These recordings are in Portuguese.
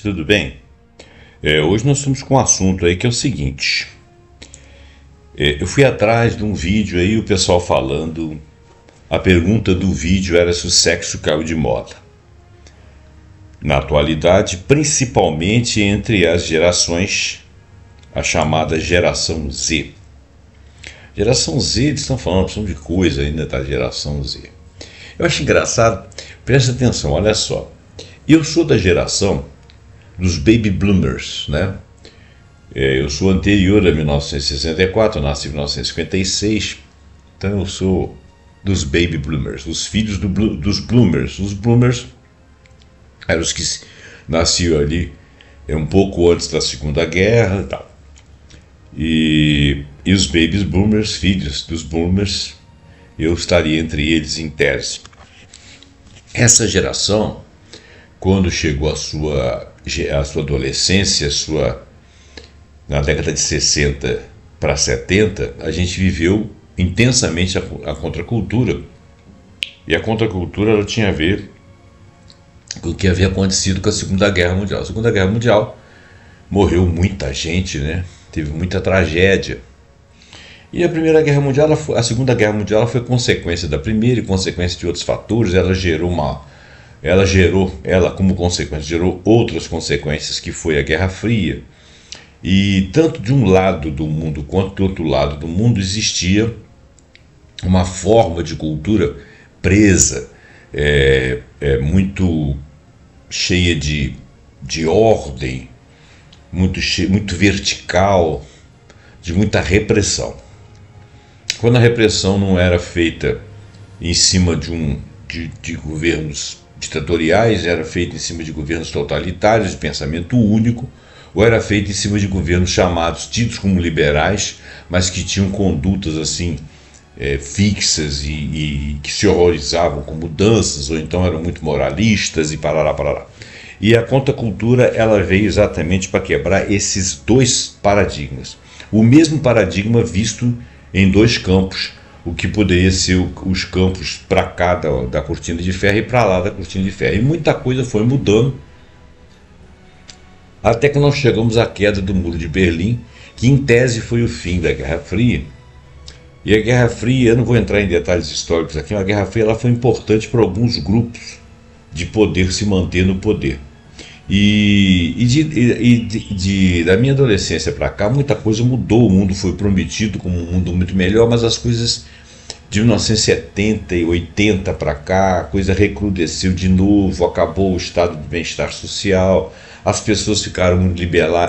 tudo bem? Hoje nós estamos com um assunto aí que é o seguinte. Eu fui atrás de um vídeo aí, o pessoal falando, a pergunta do vídeo era se o sexo caiu de moda. Na atualidade, principalmente entre as gerações, a chamada geração Z. Geração Z, eles estão falando de coisa ainda da geração Z. Eu acho engraçado, presta atenção, olha só. Eu sou da geração dos Baby Bloomers, né? Eu sou anterior a 1964, eu nasci em 1956, então eu sou dos Baby Bloomers, os filhos dos Bloomers. Os Bloomers eram os que nasciam ali um pouco antes da Segunda Guerra e tal. E os Baby Bloomers, filhos dos Bloomers, eu estaria entre eles em tese. Essa geração, quando chegou a sua adolescência, na década de 60 para 70, a gente viveu intensamente a contracultura. E a contracultura ela tinha a ver com o que havia acontecido com a Segunda Guerra Mundial. A Segunda Guerra Mundial morreu muita gente, né? Teve muita tragédia. E a Segunda Guerra Mundial foi consequência da primeira e consequência de outros fatores. Ela como consequência gerou outras consequências, que foi a Guerra Fria. E tanto de um lado do mundo quanto do outro lado do mundo existia uma forma de cultura presa, muito cheia de ordem, muito vertical, de muita repressão. Quando a repressão não era feita em cima de governos ditatoriais, era feita em cima de governos totalitários, de pensamento único, ou era feita em cima de governos tidos como liberais, mas que tinham condutas assim fixas e que se horrorizavam com mudanças, ou então eram muito moralistas e parará. E a contracultura ela veio exatamente para quebrar esses dois paradigmas. O mesmo paradigma visto em dois campos, o que poderia ser os campos para cá da cortina de ferro e para lá da cortina de ferro. E muita coisa foi mudando, até que nós chegamos à queda do Muro de Berlim, que em tese foi o fim da Guerra Fria. E a Guerra Fria, eu não vou entrar em detalhes históricos aqui, mas a Guerra Fria ela foi importante para alguns grupos de poder se manter no poder. Da minha adolescência para cá, muita coisa mudou. O mundo foi prometido como um mundo muito melhor, mas as coisas de 1970 e 80 para cá, a coisa recrudesceu de novo, acabou o estado de bem-estar social, as pessoas ficaram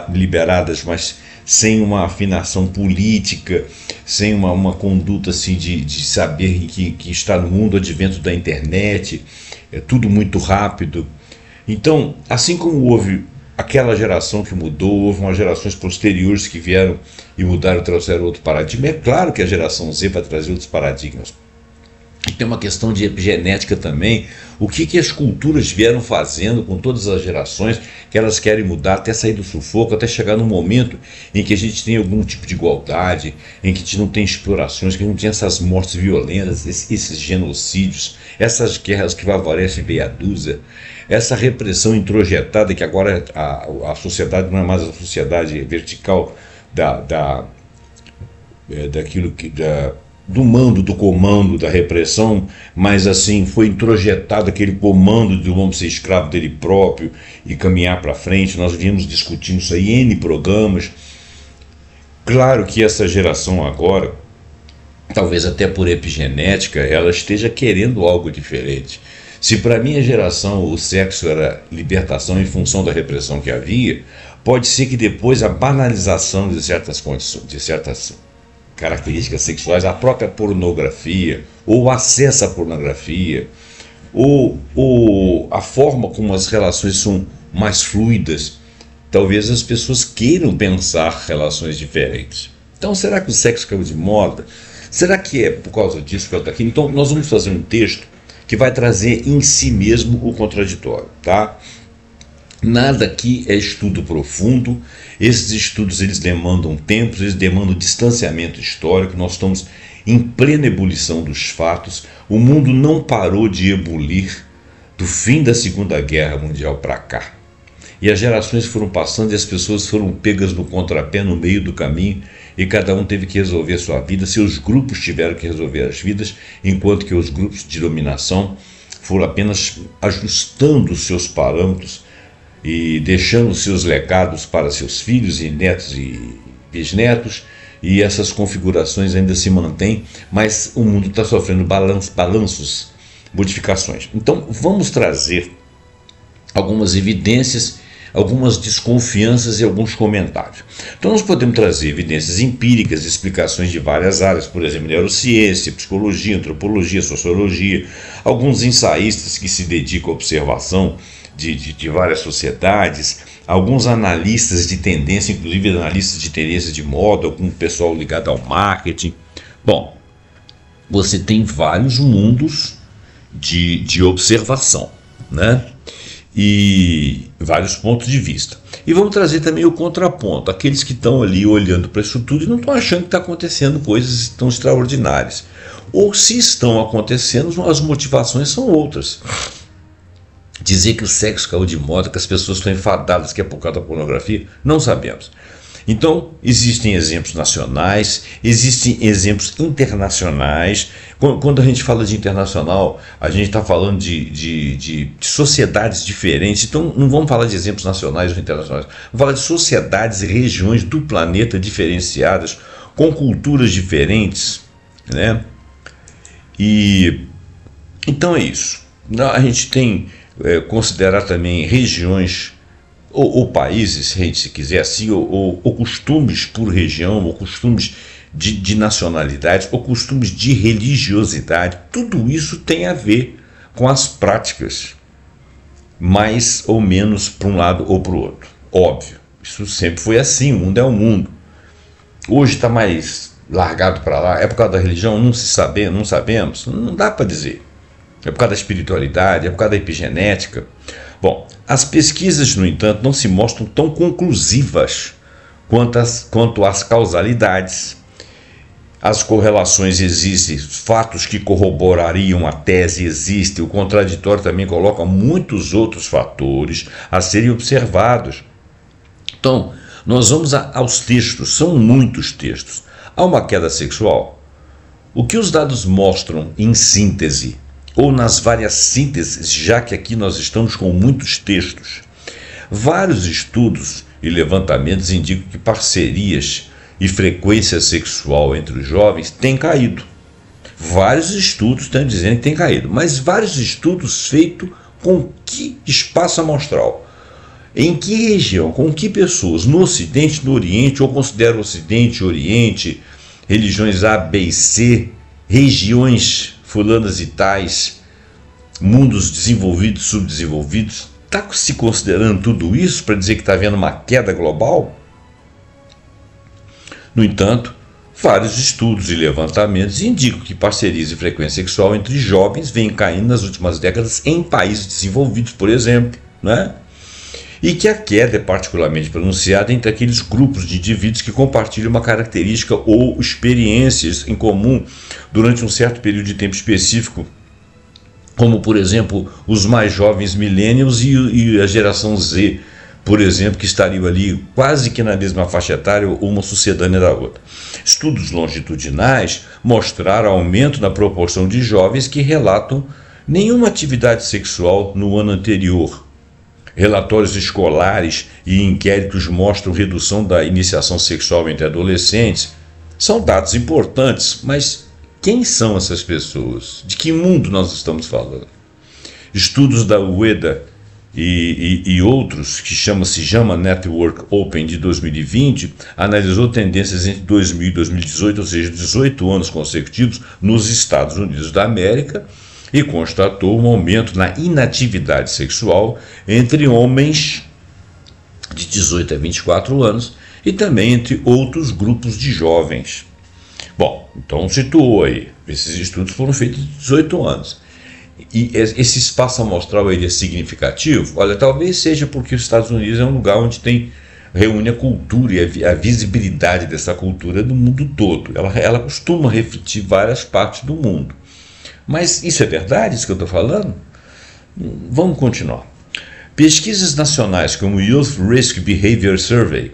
liberadas, mas sem uma afinação política, sem uma conduta assim de saber que está no mundo advento da internet, é tudo muito rápido. Então, assim como houve aquela geração que mudou, houve umas gerações posteriores que vieram e mudaram, trouxeram outro paradigma. É claro que a geração Z vai trazer outros paradigmas. E tem uma questão de epigenética também. O que as culturas vieram fazendo com todas as gerações que elas querem mudar até sair do sufoco, até chegar num momento em que a gente tem algum tipo de igualdade, em que a gente não tem explorações, que não tem essas mortes violentas, esses genocídios, essas guerras que favorecem meia dúzia, essa repressão introjetada, que agora a sociedade não é mais a sociedade vertical do mando, do comando, da repressão, mas assim foi introjetado aquele comando de um homem ser escravo dele próprio e caminhar para frente. Nós viemos discutindo isso aí em N programas. Claro que essa geração agora, talvez até por epigenética, ela esteja querendo algo diferente. Se para minha geração o sexo era libertação em função da repressão que havia, pode ser que depois a banalização de certas condições, de certas características sexuais, a própria pornografia, ou o acesso à pornografia, ou a forma como as relações são mais fluidas, talvez as pessoas queiram pensar relações diferentes. Então, será que o sexo caiu de moda? Será que é por causa disso que eu estou aqui? Então, nós vamos fazer um texto que vai trazer em si mesmo o contraditório, tá? Nada aqui é estudo profundo. Esses estudos eles demandam tempo, eles demandam distanciamento histórico. Nós estamos em plena ebulição dos fatos. O mundo não parou de ebulir do fim da Segunda Guerra Mundial para cá. E as gerações foram passando e as pessoas foram pegas no contrapé no meio do caminho e cada um teve que resolver a sua vida, seus grupos tiveram que resolver as vidas, enquanto que os grupos de dominação foram apenas ajustando os seus parâmetros e deixando seus legados para seus filhos e netos e bisnetos, e essas configurações ainda se mantêm, mas o mundo está sofrendo balanços, modificações. Então vamos trazer algumas evidências, algumas desconfianças e alguns comentários. Então nós podemos trazer evidências empíricas, explicações de várias áreas, por exemplo, neurociência, psicologia, antropologia, sociologia, alguns ensaístas que se dedicam à observação de várias sociedades, alguns analistas de tendência, inclusive analistas de tendência de moda, algum pessoal ligado ao marketing. Bom, você tem vários mundos de observação, né? E vários pontos de vista. E vamos trazer também o contraponto, aqueles que estão ali olhando para isso tudo e não estão achando que está acontecendo coisas tão extraordinárias. Ou se estão acontecendo, as motivações são outras. Dizer que o sexo caiu de moda, que as pessoas estão enfadadas, que é por causa da pornografia, não sabemos. Então, existem exemplos nacionais, existem exemplos internacionais. Quando a gente fala de internacional, a gente está falando de sociedades diferentes. Então, não vamos falar de exemplos nacionais ou internacionais. Vamos falar de sociedades e regiões do planeta diferenciadas, com culturas diferentes, né? E então é isso. A gente tem considerar também regiões ou países, se quiser assim, ou costumes por região, ou costumes de nacionalidade, ou costumes de religiosidade. Tudo isso tem a ver com as práticas, mais ou menos para um lado ou para o outro. Óbvio, isso sempre foi assim, o mundo é o mundo. Hoje está mais largado para lá, é por causa da religião? Não sabemos, não dá para dizer. É por causa da espiritualidade, é por causa da epigenética. Bom, as pesquisas, no entanto, não se mostram tão conclusivas quanto às causalidades. As correlações existem, fatos que corroborariam a tese existem, o contraditório também coloca muitos outros fatores a serem observados. Então, nós vamos aos textos, são muitos textos. Há uma queda sexual? O que os dados mostram em síntese? Ou nas várias sínteses, já que aqui nós estamos com muitos textos. Vários estudos e levantamentos indicam que parcerias e frequência sexual entre os jovens têm caído. Vários estudos estão dizendo que tem caído, mas vários estudos feitos com que espaço amostral? Em que região? Com que pessoas? No Ocidente, no Oriente, ou considera o Ocidente, Oriente, religiões A, B e C, regiões fulanas e tais, mundos desenvolvidos, subdesenvolvidos? Está se considerando tudo isso para dizer que está havendo uma queda global? No entanto, vários estudos e levantamentos indicam que parcerias e frequência sexual entre jovens vêm caindo nas últimas décadas em países desenvolvidos, por exemplo, né? E que a queda é particularmente pronunciada entre aqueles grupos de indivíduos que compartilham uma característica ou experiências em comum durante um certo período de tempo específico, como, por exemplo, os mais jovens millennials e a geração Z, por exemplo, que estariam ali quase que na mesma faixa etária, uma sucedânea da outra. Estudos longitudinais mostraram aumento na proporção de jovens que relatam nenhuma atividade sexual no ano anterior. Relatórios escolares e inquéritos mostram redução da iniciação sexual entre adolescentes. São dados importantes, mas quem são essas pessoas? De que mundo nós estamos falando? Estudos da UEDA e outros, que chama-se JAMA Network Open de 2020, analisou tendências entre 2000 e 2018, ou seja, 18 anos consecutivos, nos Estados Unidos da América, e constatou um aumento na inatividade sexual entre homens de 18 a 24 anos e também entre outros grupos de jovens. Bom, então situou aí, esses estudos foram feitos de 18 anos. E esse espaço amostral ele é significativo? Olha, talvez seja porque os Estados Unidos é um lugar onde reúne a cultura e a visibilidade dessa cultura do mundo todo. Ela costuma refletir várias partes do mundo. Mas isso é verdade, isso que eu estou falando? Vamos continuar. Pesquisas nacionais como o Youth Risk Behavior Survey,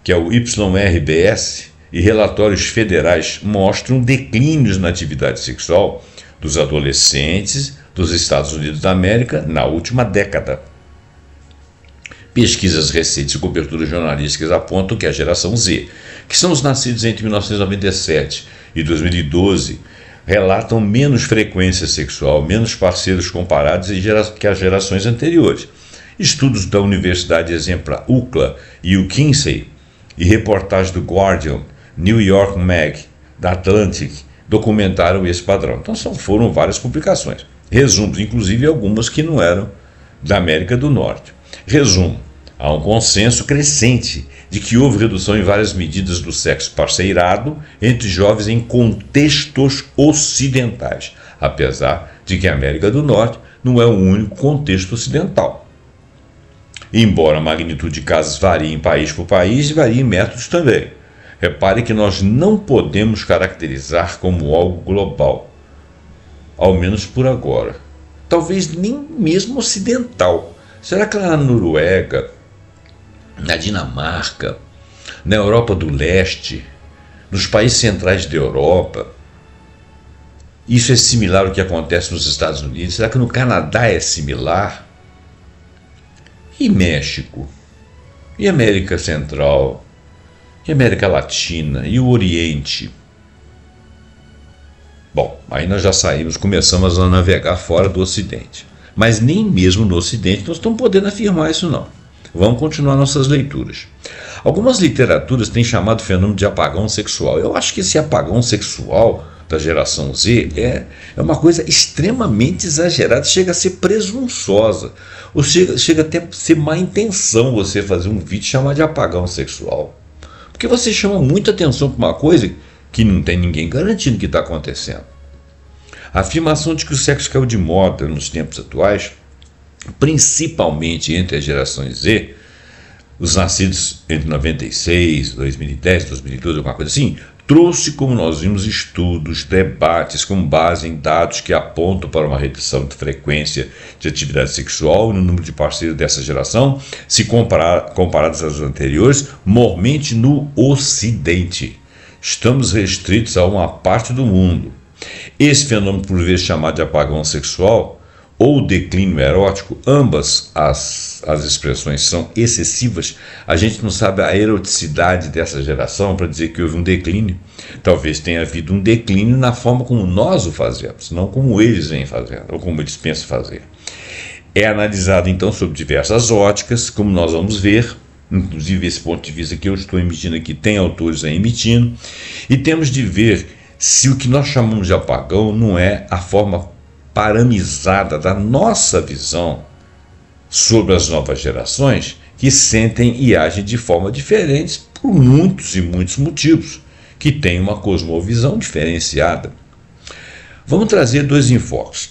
que é o YRBS, e relatórios federais mostram declínios na atividade sexual dos adolescentes dos Estados Unidos da América na última década. Pesquisas recentes e coberturas jornalísticas apontam que a geração Z, que são os nascidos entre 1997 e 2012, relatam menos frequência sexual, menos parceiros comparados que as gerações anteriores. Estudos da Universidade exemplar UCLA e o Kinsey e reportagens do Guardian, New York Mag, da Atlantic, documentaram esse padrão. Então foram várias publicações. Resumos, inclusive algumas que não eram da América do Norte. Resumo: há um consenso crescente de que houve redução em várias medidas do sexo parceirado entre jovens em contextos ocidentais, apesar de que a América do Norte não é o único contexto ocidental. Embora a magnitude de casos varie país por país, varia em métodos também. Repare que nós não podemos caracterizar como algo global, ao menos por agora. Talvez nem mesmo ocidental. Será que lá na Noruega, na Dinamarca, na Europa do Leste, nos países centrais da Europa, isso é similar ao que acontece nos Estados Unidos? Será que no Canadá é similar? E México? E América Central? E América Latina? E o Oriente? Bom, aí nós já começamos a navegar fora do Ocidente. Mas nem mesmo no Ocidente nós estamos podendo afirmar isso não. Vamos continuar nossas leituras. Algumas literaturas têm chamado o fenômeno de apagão sexual. Eu acho que esse apagão sexual da geração Z é uma coisa extremamente exagerada, chega a ser presunçosa, ou chega até a ser má intenção você fazer um vídeo chamar de apagão sexual. Porque você chama muita atenção para uma coisa que não tem ninguém garantindo que está acontecendo. A afirmação de que o sexo caiu de moda nos tempos atuais, principalmente entre as gerações Z, os nascidos entre 96, 2010, 2012, alguma coisa assim, trouxe, como nós vimos, estudos, debates com base em dados que apontam para uma redução de frequência de atividade sexual no número de parceiros dessa geração, se comparados às anteriores, mormente no Ocidente. Estamos restritos a uma parte do mundo. Esse fenômeno, por vezes chamado de apagão sexual, ou declínio erótico, ambas as expressões são excessivas. A gente não sabe a eroticidade dessa geração para dizer que houve um declínio. Talvez tenha havido um declínio na forma como nós o fazemos, não como eles vêm fazendo, ou como eles pensam fazer. É analisado então sob diversas óticas, como nós vamos ver, inclusive esse ponto de vista que eu estou emitindo aqui tem autores aí emitindo, e temos de ver se o que nós chamamos de apagão não é a forma paramizada da nossa visão sobre as novas gerações, que sentem e agem de forma diferente por muitos e muitos motivos, que têm uma cosmovisão diferenciada. Vamos trazer dois enfoques,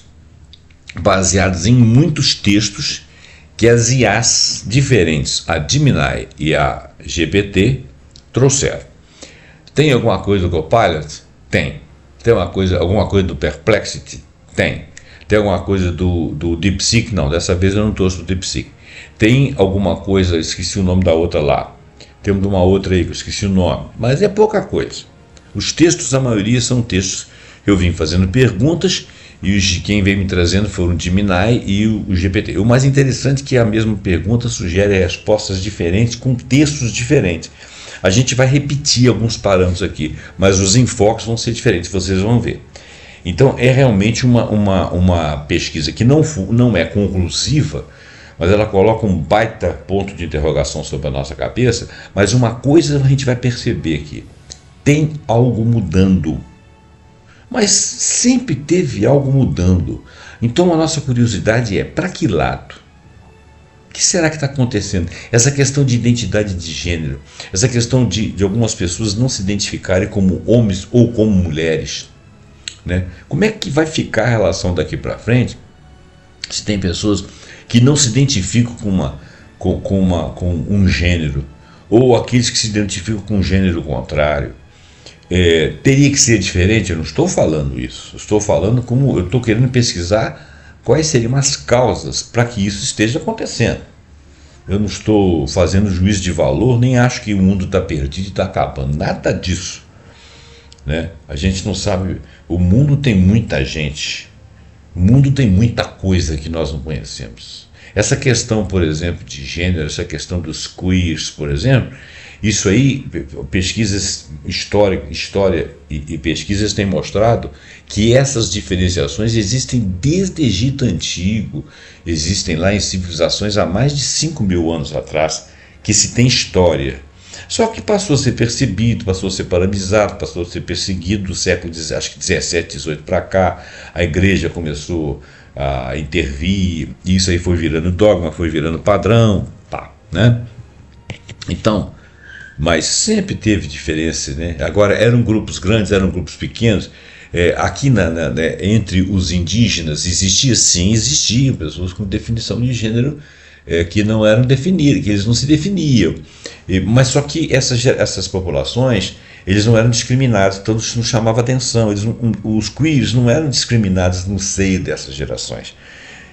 baseados em muitos textos que as IAs diferentes, a Gemini e a GPT, trouxeram. Tem alguma coisa do Copilot? Tem. Tem alguma coisa do Perplexity? Tem. Tem alguma coisa do DeepSeek? Não, dessa vez eu não trouxe do DeepSeek. Tem alguma coisa, esqueci o nome da outra lá. Tem uma outra aí que eu esqueci o nome. Mas é pouca coisa. Os textos, a maioria, são textos que eu vim fazendo perguntas e os de quem veio me trazendo foram o Gemini e o GPT. O mais interessante é que a mesma pergunta sugere respostas diferentes com textos diferentes. A gente vai repetir alguns parâmetros aqui, mas os enfoques vão ser diferentes, vocês vão ver. Então é realmente uma pesquisa que não é conclusiva, mas ela coloca um baita ponto de interrogação sobre a nossa cabeça, mas uma coisa a gente vai perceber aqui, tem algo mudando, mas sempre teve algo mudando. Então a nossa curiosidade é, para que lado? O que será que está acontecendo? Essa questão de identidade de gênero, essa questão de algumas pessoas não se identificarem como homens ou como mulheres, né? Como é que vai ficar a relação daqui para frente se tem pessoas que não se identificam com um gênero, ou aqueles que se identificam com um gênero contrário? Teria que ser diferente? Eu não estou falando isso, eu estou falando como eu estou querendo pesquisar quais seriam as causas para que isso esteja acontecendo. Eu não estou fazendo juízo de valor, nem acho que o mundo está perdido e está acabando, nada disso, né? A gente não sabe, o mundo tem muita gente, o mundo tem muita coisa que nós não conhecemos. Essa questão, por exemplo, de gênero, essa questão dos queers, por exemplo, isso aí, pesquisas, história e pesquisas têm mostrado que essas diferenciações existem desde Egito Antigo, existem lá em civilizações há mais de 5.000 anos atrás, que se tem história. Só que passou a ser percebido, passou a ser paralisado, passou a ser perseguido do século, acho que 17, 18 para cá. A igreja começou a intervir, e isso aí foi virando dogma, foi virando padrão, tá, né? Então, mas sempre teve diferença, né? Agora, eram grupos grandes, eram grupos pequenos. Aqui entre os indígenas existiam pessoas com definição de gênero que não eram definidas, que eles não se definiam. Mas só que essas populações, eles não eram discriminados, então isso não chamava atenção. Os queers não eram discriminados no seio dessas gerações.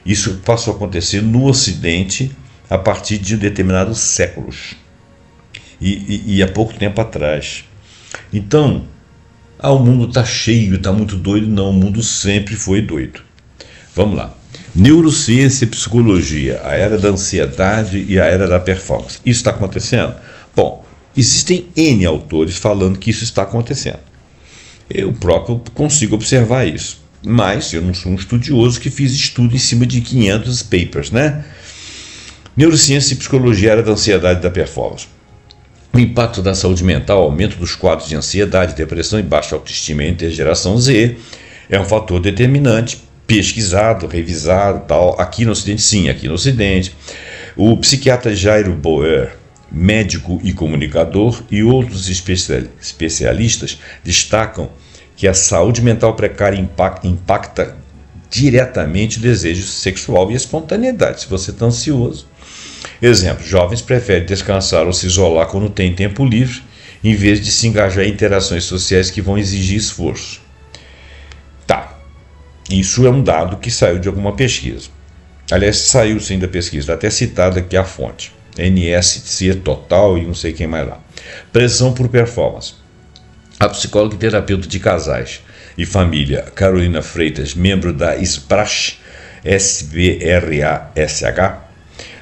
Isso passou a acontecer no Ocidente a partir de determinados séculos. E há pouco tempo atrás. Então, o mundo está cheio, está muito doido. Não, o mundo sempre foi doido. Vamos lá. Neurociência e psicologia, a era da ansiedade e a era da performance. Isso está acontecendo? Bom, existem N autores falando que isso está acontecendo. Eu próprio consigo observar isso. Mas eu não sou um estudioso que fiz estudo em cima de 500 papers, né? Neurociência e psicologia, a era da ansiedade e da performance. O impacto da saúde mental, aumento dos quadros de ansiedade, depressão e baixa autoestima entre a geração Z é um fator determinante, pesquisado, revisado, tal. Aqui no Ocidente, sim, aqui no Ocidente. O psiquiatra Jairo Boer, médico e comunicador, e outros especialistas destacam que a saúde mental precária impacta diretamente o desejo sexual e a espontaneidade. Se você está ansioso, exemplo, jovens preferem descansar ou se isolar quando têm tempo livre, em vez de se engajar em interações sociais que vão exigir esforço. Tá, isso é um dado que saiu de alguma pesquisa. Aliás, saiu sim da pesquisa, está até citada aqui a fonte. NSC Total e não sei quem mais lá. Pressão por performance. A psicóloga e terapeuta de casais e família Carolina Freitas, membro da SPRASH, SBRASH,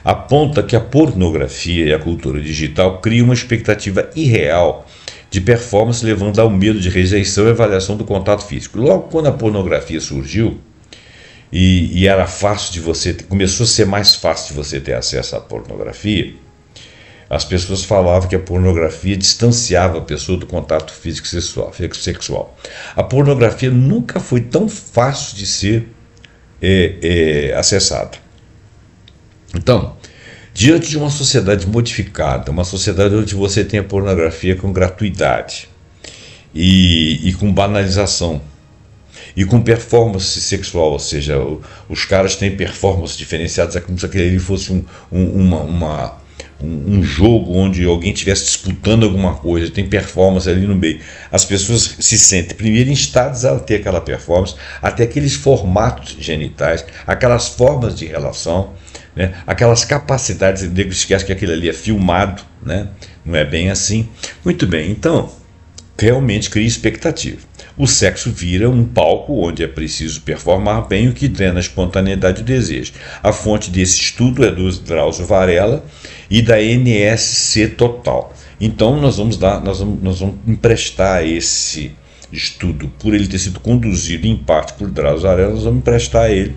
aponta que a pornografia e a cultura digital criam uma expectativa irreal de performance, levando ao medo de rejeição e avaliação do contato físico. Logo quando a pornografia surgiu, e era fácil de você, começou a ser mais fácil de você ter acesso à pornografia, as pessoas falavam que a pornografia distanciava a pessoa do contato físico sexual. A pornografia nunca foi tão fácil de ser acessada. Então, diante de uma sociedade modificada, uma sociedade onde você tem a pornografia com gratuidade e com banalização e com performance sexual, ou seja, os caras têm performance diferenciadas, é como se aquele ali fosse um jogo onde alguém estivesse disputando alguma coisa, tem performance ali no meio. As pessoas se sentem primeiro instadas a ter aquela performance, até aqueles formatos genitais, aquelas formas de relação, né, aquelas capacidades, de esquece que aquilo ali é filmado, né, não é bem assim. Muito bem, então, realmente cria expectativa. O sexo vira um palco onde é preciso performar bem, o que drena a espontaneidade e o desejo. A fonte desse estudo é do Drauzio Varela e da NSC Total. Então nós vamos emprestar esse estudo, por ele ter sido conduzido em parte por Drauzio Varela, nós vamos emprestar a ele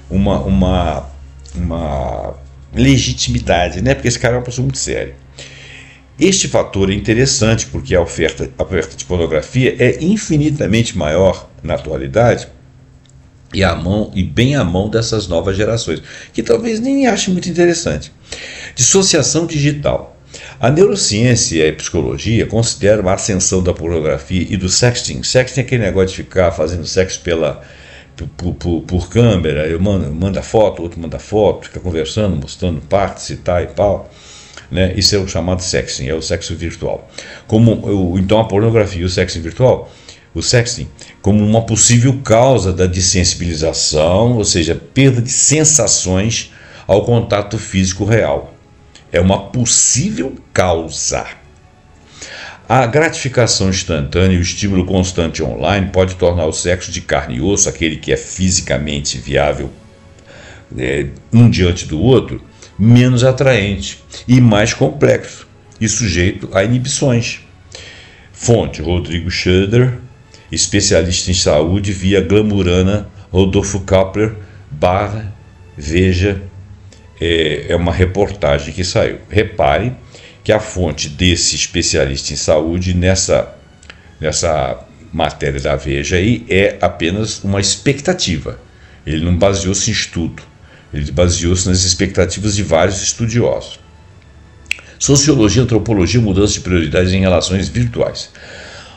uma legitimidade, né? Porque esse cara é uma pessoa muito séria. Este fator é interessante porque a oferta de pornografia é infinitamente maior na atualidade e bem à mão dessas novas gerações, que talvez nem achem muito interessante. Dissociação digital. A neurociência e a psicologia consideram a ascensão da pornografia e do sexting. Sexting é aquele negócio de ficar fazendo sexo por câmera, eu manda foto, outro manda foto, fica conversando, mostrando partes e tal e tal. Né? Isso é o chamado sexting, é o sexo virtual. Então a pornografia e o sexo virtual o sexting, como uma possível causa da dessensibilização, ou seja, perda de sensações ao contato físico real. É uma possível causa. A gratificação instantânea e o estímulo constante online pode tornar o sexo de carne e osso, aquele que é fisicamente viável um diante do outro, menos atraente e mais complexo e sujeito a inibições. Fonte: Rodrigo Schroeder, especialista em saúde, via Glamurana, Rodolfo Kapler, Veja, é uma reportagem que saiu. Repare que a fonte desse especialista em saúde nessa matéria da Veja aí é apenas uma expectativa. Ele não baseou-se em estudo, ele baseou-se nas expectativas de vários estudiosos. Sociologia, antropologia, mudança de prioridades em relações virtuais.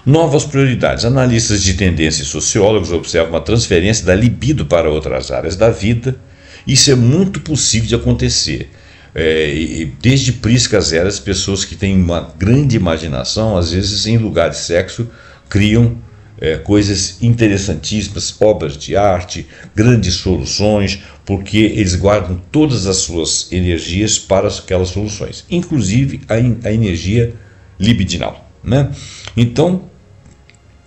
Novas prioridades. Analistas de tendência e sociólogos observam uma transferência da libido para outras áreas da vida. Isso é muito possível de acontecer. Desde priscas eras, pessoas que têm uma grande imaginação, às vezes em lugar de sexo, criam coisas interessantíssimas, obras de arte, grandes soluções, porque eles guardam todas as suas energias para aquelas soluções, inclusive a energia libidinal, né? Então,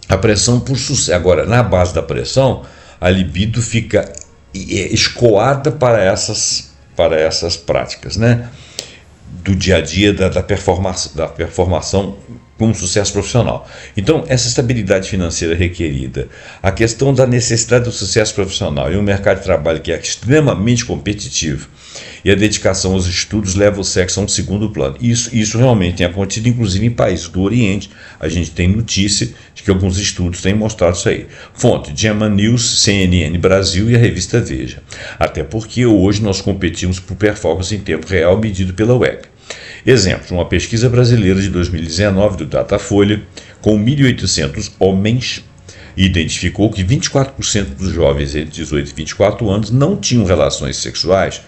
a pressão por sucesso. Agora, na base da pressão, a libido fica escoada para essas práticas, né? Do dia a dia, da performação com sucesso profissional. Então, essa estabilidade financeira requerida, a questão da necessidade do sucesso profissional e um mercado de trabalho que é extremamente competitivo e a dedicação aos estudos leva o sexo a um segundo plano. Isso realmente tem acontecido, inclusive em países do Oriente. A gente tem notícia de que alguns estudos têm mostrado isso aí. Fonte: German News, CNN Brasil e a revista Veja. Até porque hoje nós competimos por performance em tempo real medido pela web. Exemplo: uma pesquisa brasileira de 2019 do Datafolha, com 1.800 homens, identificou que 24% dos jovens entre 18 e 24 anos não tinham relações sexuais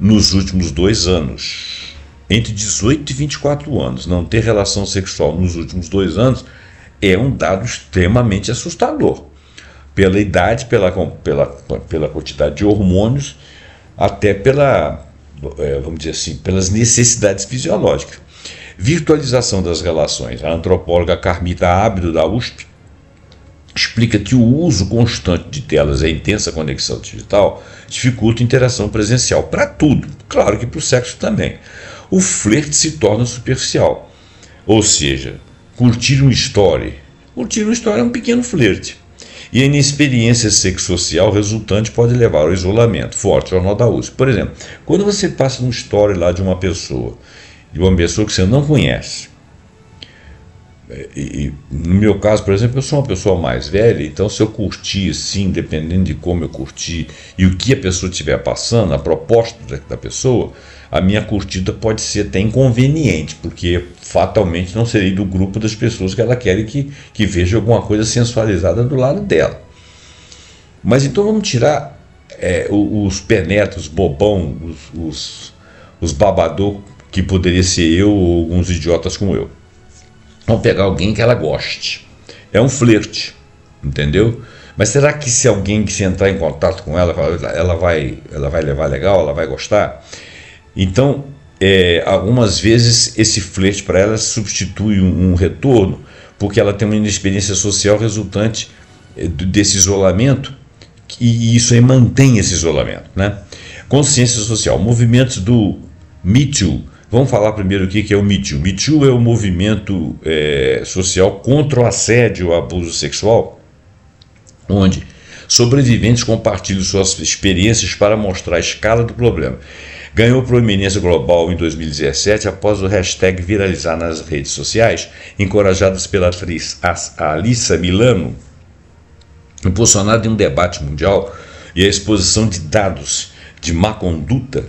nos últimos 2 anos. Entre 18 e 24 anos, não ter relação sexual nos últimos 2 anos é um dado extremamente assustador. Pela idade, pela quantidade de hormônios, até vamos dizer assim, pelas necessidades fisiológicas. Virtualização das relações. A antropóloga Carmita Ábido, da USP, explica que o uso constante de telas e a intensa conexão digital dificulta a interação presencial para tudo, claro que para o sexo também. O flerte se torna superficial, ou seja, curtir um story é um pequeno flerte. E a inexperiência sexo-social resultante pode levar ao isolamento. Forte, Jornal da USP. Por exemplo, quando você passa um story lá de uma pessoa que você não conhece, no meu caso, por exemplo, eu sou uma pessoa mais velha, então se eu curtir assim, dependendo de como eu curtir e o que a pessoa estiver passando, a proposta da pessoa, a minha curtida pode ser até inconveniente, porque fatalmente não serei do grupo das pessoas que ela quer que veja alguma coisa sensualizada do lado dela. Mas então vamos tirar os penetros, bobão, os babador, que poderia ser eu ou alguns idiotas como eu. Vamos pegar alguém que ela goste. É um flerte, entendeu? Mas será que se alguém que se entrar em contato com ela vai levar legal, ela vai gostar? Então, algumas vezes esse flerte para ela substitui um retorno, porque ela tem uma inexperiência social resultante desse isolamento, e isso aí mantém esse isolamento, né? Consciência social, movimentos do Me Too. Vamos falar primeiro o que é o Me Too. Me Too é o movimento social contra o assédio e o abuso sexual, onde sobreviventes compartilham suas experiências para mostrar a escala do problema. Ganhou proeminência global em 2017 após o hashtag viralizar nas redes sociais, encorajadas pela atriz Alyssa Milano, impulsionada em um debate mundial e a exposição de dados de má conduta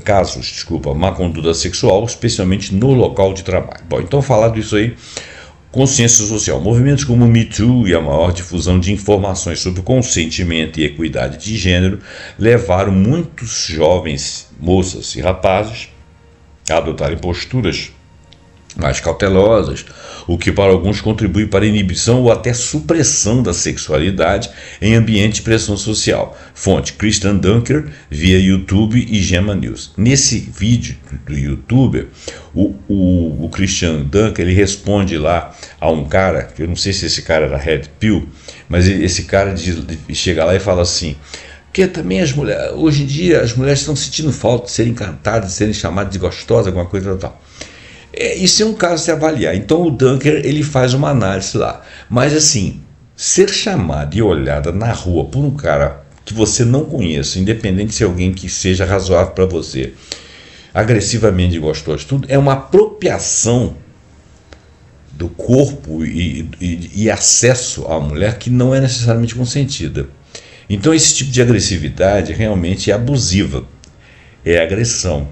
sexual, especialmente no local de trabalho. Bom, então falado isso aí, consciência social. Movimentos como o Me Too e a maior difusão de informações sobre consentimento e equidade de gênero levaram muitos jovens, moças e rapazes a adotarem posturas mais cautelosas, o que para alguns contribui para a inibição ou até supressão da sexualidade em ambiente de pressão social. Fonte: Christian Dunker, via YouTube e Gema News. Nesse vídeo do YouTube, o Christian Dunker, ele responde lá a um cara, que eu não sei se esse cara era Red Pill, mas esse cara chega lá e fala assim: porque também as mulheres, hoje em dia as mulheres estão sentindo falta de serem cantadas, de serem chamadas de gostosas, alguma coisa tal. Isso é um caso a se avaliar. Então o Dunker, ele faz uma análise lá. Mas assim, ser chamada e olhada na rua por um cara que você não conheça, independente se é alguém que seja razoável para você, agressivamente gostoso, tudo, é uma apropriação do corpo e acesso à mulher que não é necessariamente consentida. Então esse tipo de agressividade realmente é abusiva, é agressão.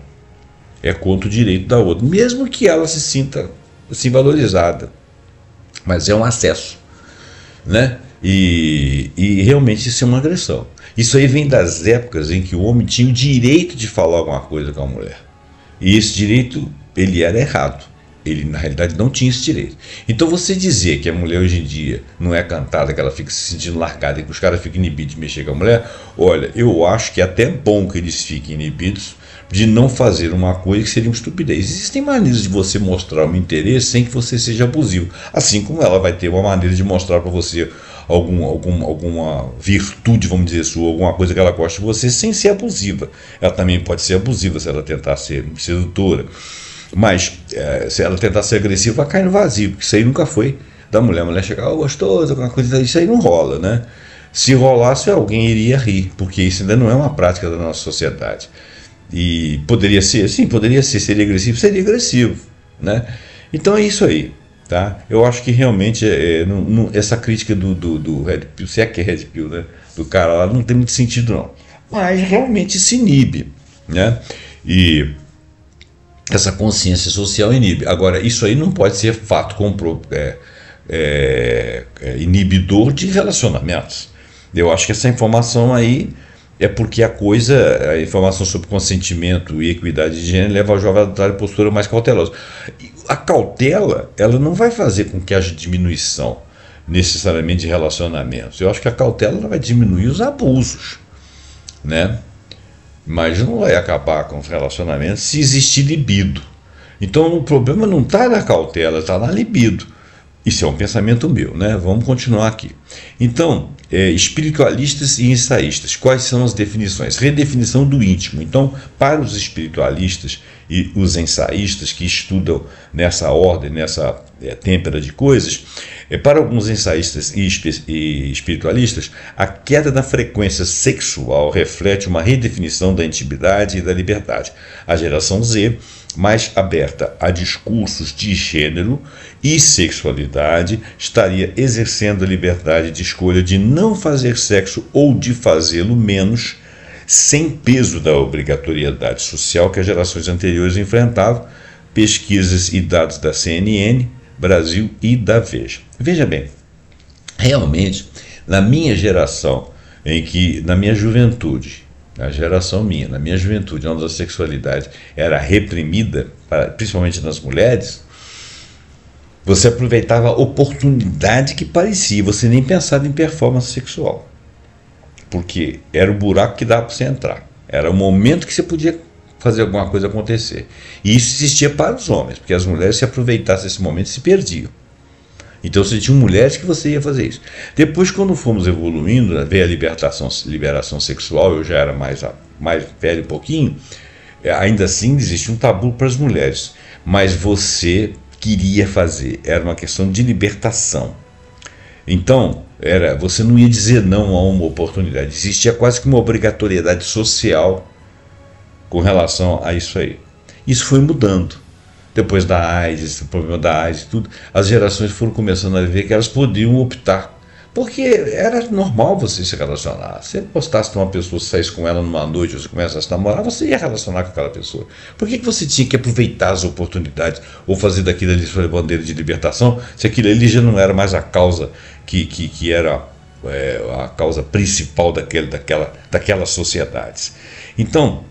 É contra o direito da outra, mesmo que ela se sinta assim valorizada, mas é um acesso, né? E realmente isso é uma agressão. Isso aí vem das épocas em que o homem tinha o direito de falar alguma coisa com a mulher, e esse direito, ele era errado. Ele na realidade não tinha esse direito. Então você dizer que a mulher hoje em dia não é cantada, que ela fica se sentindo largada e que os caras ficam inibidos de mexer com a mulher, olha, eu acho que é até bom que eles fiquem inibidos de não fazer uma coisa que seria uma estupidez. Existem maneiras de você mostrar um interesse sem que você seja abusivo, assim como ela vai ter uma maneira de mostrar para você alguma virtude, vamos dizer, sua, alguma coisa que ela gosta de você sem ser abusiva. Ela também pode ser abusiva se ela tentar ser sedutora, mas se ela tentar ser agressiva, vai cair no vazio, porque isso aí nunca foi da mulher. A mulher chegar, gostoso, alguma coisa, isso aí não rola, né? Se rolasse, alguém iria rir, porque isso ainda não é uma prática da nossa sociedade. E poderia ser, sim, poderia ser, seria agressivo, né? Então é isso aí, tá? Eu acho que realmente essa crítica do Red Pill, se é que é Red Pill, né? Do cara lá, não tem muito sentido não, mas realmente se inibe, né? E essa consciência social inibe. Agora, isso aí não pode ser fato inibidor de relacionamentos. Eu acho que essa informação aí é porque a informação sobre consentimento e equidade de gênero leva ao jovem a adotar postura mais cautelosa. A cautela, ela não vai fazer com que haja diminuição necessariamente de relacionamentos. Eu acho que a cautela ela vai diminuir os abusos, né? Mas não vai acabar com os relacionamentos se existir libido. Então o problema não está na cautela, está na libido. Isso é um pensamento meu, né? Vamos continuar aqui. Então, espiritualistas e ensaístas, quais são as definições? Redefinição do íntimo. Então, para os espiritualistas e os ensaístas que estudam nessa ordem, nessa têmpera de coisas, para alguns ensaístas e espiritualistas, a queda da frequência sexual reflete uma redefinição da intimidade e da liberdade. A geração Z, mais aberta a discursos de gênero e sexualidade, estaria exercendo a liberdade de escolha de não fazer sexo ou de fazê-lo menos, sem peso da obrigatoriedade social que as gerações anteriores enfrentavam. Pesquisas e dados da CNN Brasil e da Veja. Veja bem, realmente, na minha geração, na minha juventude, na minha juventude, onde a sexualidade era reprimida, principalmente nas mulheres, você aproveitava a oportunidade que parecia, você nem pensava em performance sexual, porque era o buraco que dava para você entrar, era o momento que você podia fazer alguma coisa acontecer. E isso existia para os homens, porque as mulheres, se aproveitassem desse momento, se perdiam. Então você tinha mulheres que você ia fazer isso. Depois, quando fomos evoluindo, veio a liberação sexual, eu já era mais velho um pouquinho, ainda assim existia um tabu para as mulheres, mas você queria fazer, era uma questão de libertação. Então, você não ia dizer não a uma oportunidade, existia quase que uma obrigatoriedade social com relação a isso aí. Isso foi mudando. Depois da AIDS, o problema da AIDS e tudo, as gerações foram começando a ver que elas podiam optar. Porque era normal você se relacionar. Se você gostasse de uma pessoa, saísse com ela numa noite, você começasse a namorar, você ia relacionar com aquela pessoa. Por que você tinha que aproveitar as oportunidades ou fazer daquilo ali sua bandeira de libertação, se aquilo ali já não era mais a causa que era a causa principal daquelas sociedades? Então,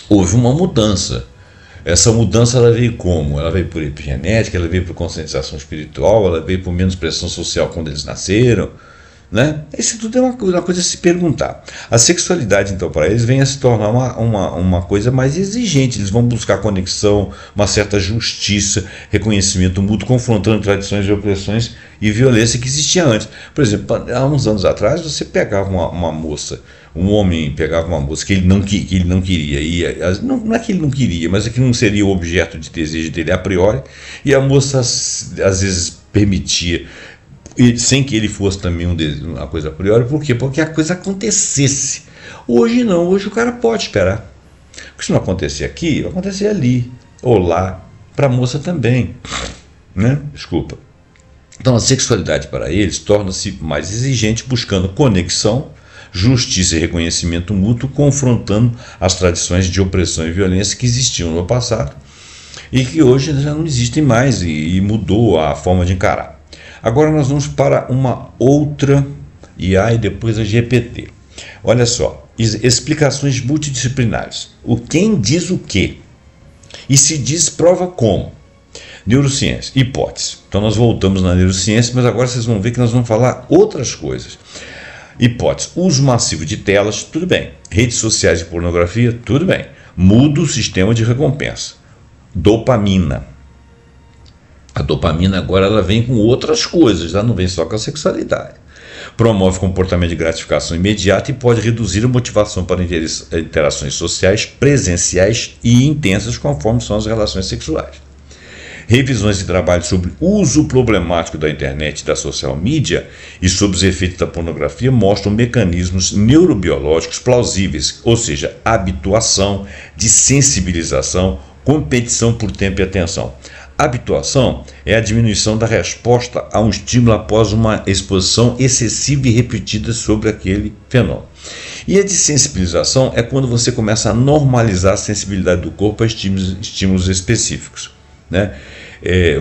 houve uma mudança. Essa mudança ela veio como? Ela veio por epigenética, ela veio por conscientização espiritual, ela veio por menos pressão social quando eles nasceram, né? Isso tudo é uma coisa a se perguntar. A sexualidade, então, para eles, vem a se tornar uma coisa mais exigente. Eles vão buscar conexão, uma certa justiça, reconhecimento mútuo, confrontando tradições de opressões e violência que existia antes. Por exemplo, há uns anos atrás, você pegava uma moça, um homem pegava uma moça que ele não queria, não é que ele não queria, mas é que não seria o objeto de desejo dele a priori, e a moça às vezes permitia, sem que ele fosse também uma coisa a priori. Por quê? Porque a coisa acontecesse. Hoje não, hoje o cara pode esperar. Porque se não acontecer aqui, vai acontecer ali, ou lá, para a moça também, né? Desculpa. Então a sexualidade para eles torna-se mais exigente, buscando conexão, justiça e reconhecimento mútuo, confrontando as tradições de opressão e violência que existiam no passado e que hoje já não existem mais, e mudou a forma de encarar. Agora nós vamos para uma outra IA e depois a GPT. Olha só, explicações multidisciplinares. O quem diz o quê? E se diz prova como? Neurociência, hipótese. Então nós voltamos na neurociência, mas agora vocês vão ver que nós vamos falar outras coisas. Hipótese, uso massivo de telas, tudo bem. Redes sociais e pornografia, tudo bem. Muda o sistema de recompensa. Dopamina. A dopamina agora ela vem com outras coisas, ela não vem só com a sexualidade. Promove comportamento de gratificação imediata e pode reduzir a motivação para interações sociais, presenciais e intensas, conforme são as relações sexuais. Revisões de trabalho sobre uso problemático da internet e da social media e sobre os efeitos da pornografia mostram mecanismos neurobiológicos plausíveis, ou seja, habituação, de sensibilização, competição por tempo e atenção. Habituação é a diminuição da resposta a um estímulo após uma exposição excessiva e repetida sobre aquele fenômeno. E a desensibilização é quando você começa a normalizar a sensibilidade do corpo a estímulos específicos, né?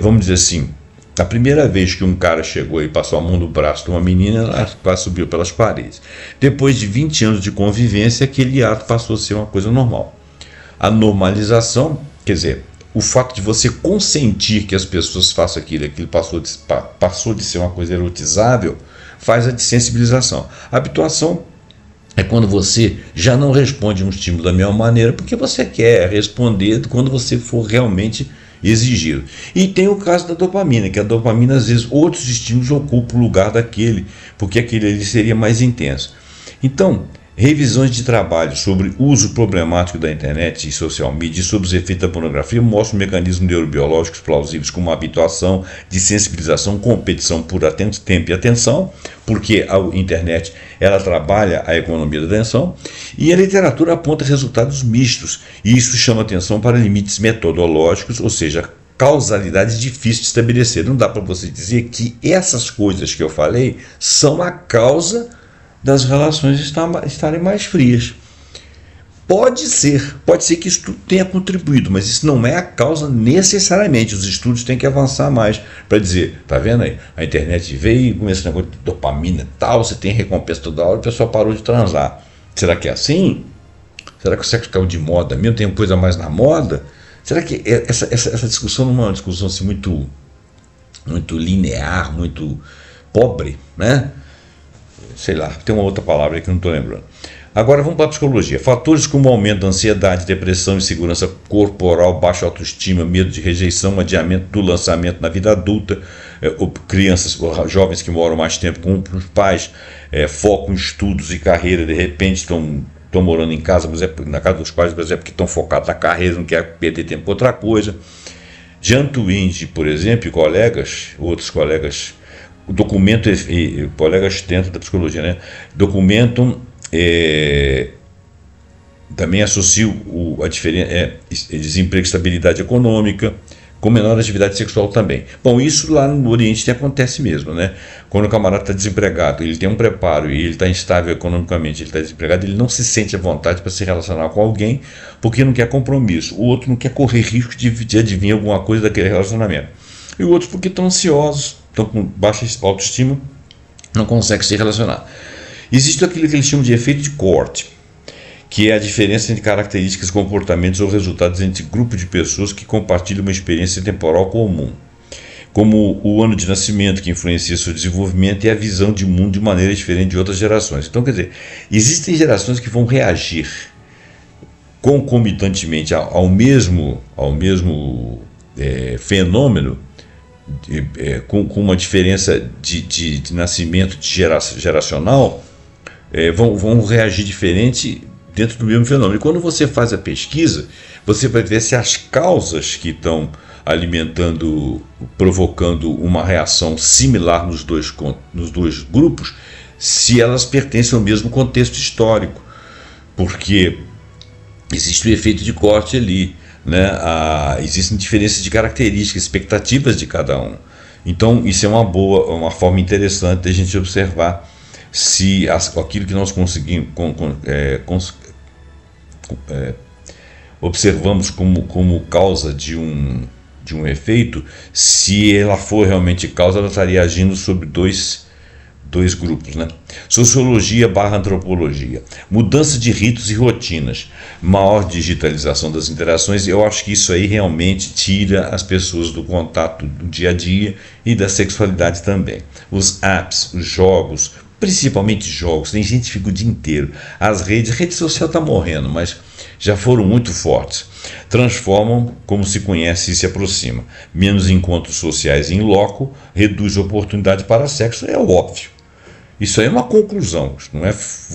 Vamos dizer assim, a primeira vez que um cara chegou e passou a mão no braço de uma menina, ela quase subiu pelas paredes. Depois de 20 anos de convivência, aquele ato passou a ser uma coisa normal. A normalização, quer dizer, o fato de você consentir que as pessoas façam aquilo passou de ser uma coisa erotizável, faz a desensibilização. A habituação é quando você já não responde um estímulo da mesma maneira, porque você quer responder quando você for realmente exigido. E tem o caso da dopamina, que a dopamina, às vezes, outros estímulos ocupam o lugar daquele, porque aquele ali seria mais intenso. Então, revisões de trabalho sobre uso problemático da internet e social media e sobre os efeitos da pornografia mostram mecanismos neurobiológicos plausíveis como habituação, desensibilização, competição por tempo e atenção, porque a internet ela trabalha a economia da atenção, e a literatura aponta resultados mistos, e isso chama atenção para limites metodológicos, ou seja, causalidades difíceis de estabelecer. Não dá para você dizer que essas coisas que eu falei são a causa das relações estarem mais frias. Pode ser que isso tudo tenha contribuído, mas isso não é a causa necessariamente. Os estudos têm que avançar mais para dizer, tá vendo aí? A internet veio e começou esse negócio de dopamina e tal, você tem recompensa toda hora, o pessoal parou de transar. Será que é assim? Será que o sexo caiu de moda mesmo? Tem coisa mais na moda? Será que essa discussão não é uma discussão assim, muito linear, muito pobre, né? Sei lá, tem uma outra palavra aí que eu não estou lembrando. Agora vamos para a psicologia. Fatores como aumento da ansiedade, depressão, insegurança corporal, baixa autoestima, medo de rejeição, adiamento do lançamento na vida adulta, crianças, jovens que moram mais tempo com os pais, foco em estudos e carreira, de repente estão morando em casa, mas na casa dos pais, mas é porque estão focados na carreira, não quer perder tempo com outra coisa. Jan Twenge, por exemplo, e outros colegas, colegas dentro da psicologia, né, documentam, também associam a diferença, desemprego e estabilidade econômica, com menor atividade sexual também. Bom, isso lá no Oriente acontece mesmo, né? Quando o camarada está desempregado, ele tem um preparo e ele está instável economicamente, ele está desempregado, ele não se sente à vontade para se relacionar com alguém, porque não quer compromisso. O outro não quer correr risco de adivinhar alguma coisa daquele relacionamento. E o outro porque estão ansiosos, estão com baixa autoestima, não conseguem se relacionar. Existe aquilo que eles chamam de efeito de corte, que é a diferença entre características, comportamentos ou resultados entre grupos de pessoas que compartilham uma experiência temporal comum, como o ano de nascimento, que influencia seu desenvolvimento, e a visão de mundo de maneira diferente de outras gerações. Então, quer dizer, existem gerações que vão reagir concomitantemente ao mesmo fenômeno, com uma diferença de nascimento geracional, vão reagir diferente dentro do mesmo fenômeno. E quando você faz a pesquisa, você vai ver se as causas que estão alimentando, provocando uma reação similar nos dois grupos, se elas pertencem ao mesmo contexto histórico, porque existe o efeito de corte ali, né? Existem diferenças de características, expectativas de cada um. Então isso é uma forma interessante de a gente observar se aquilo que nós conseguimos observamos como causa de um efeito, se ela for realmente causa, ela estaria agindo sobre dois grupos, né? Sociologia / antropologia. Mudança de ritos e rotinas, maior digitalização das interações. Eu acho que isso aí realmente tira as pessoas do contato do dia a dia e da sexualidade também. Os apps, os jogos, principalmente jogos, tem gente que fica o dia inteiro. A rede social está morrendo, mas já foram muito fortes. Transformam como se conhece e se aproxima. Menos encontros sociais em loco, reduz a oportunidade para sexo, é óbvio. Isso aí é uma conclusão,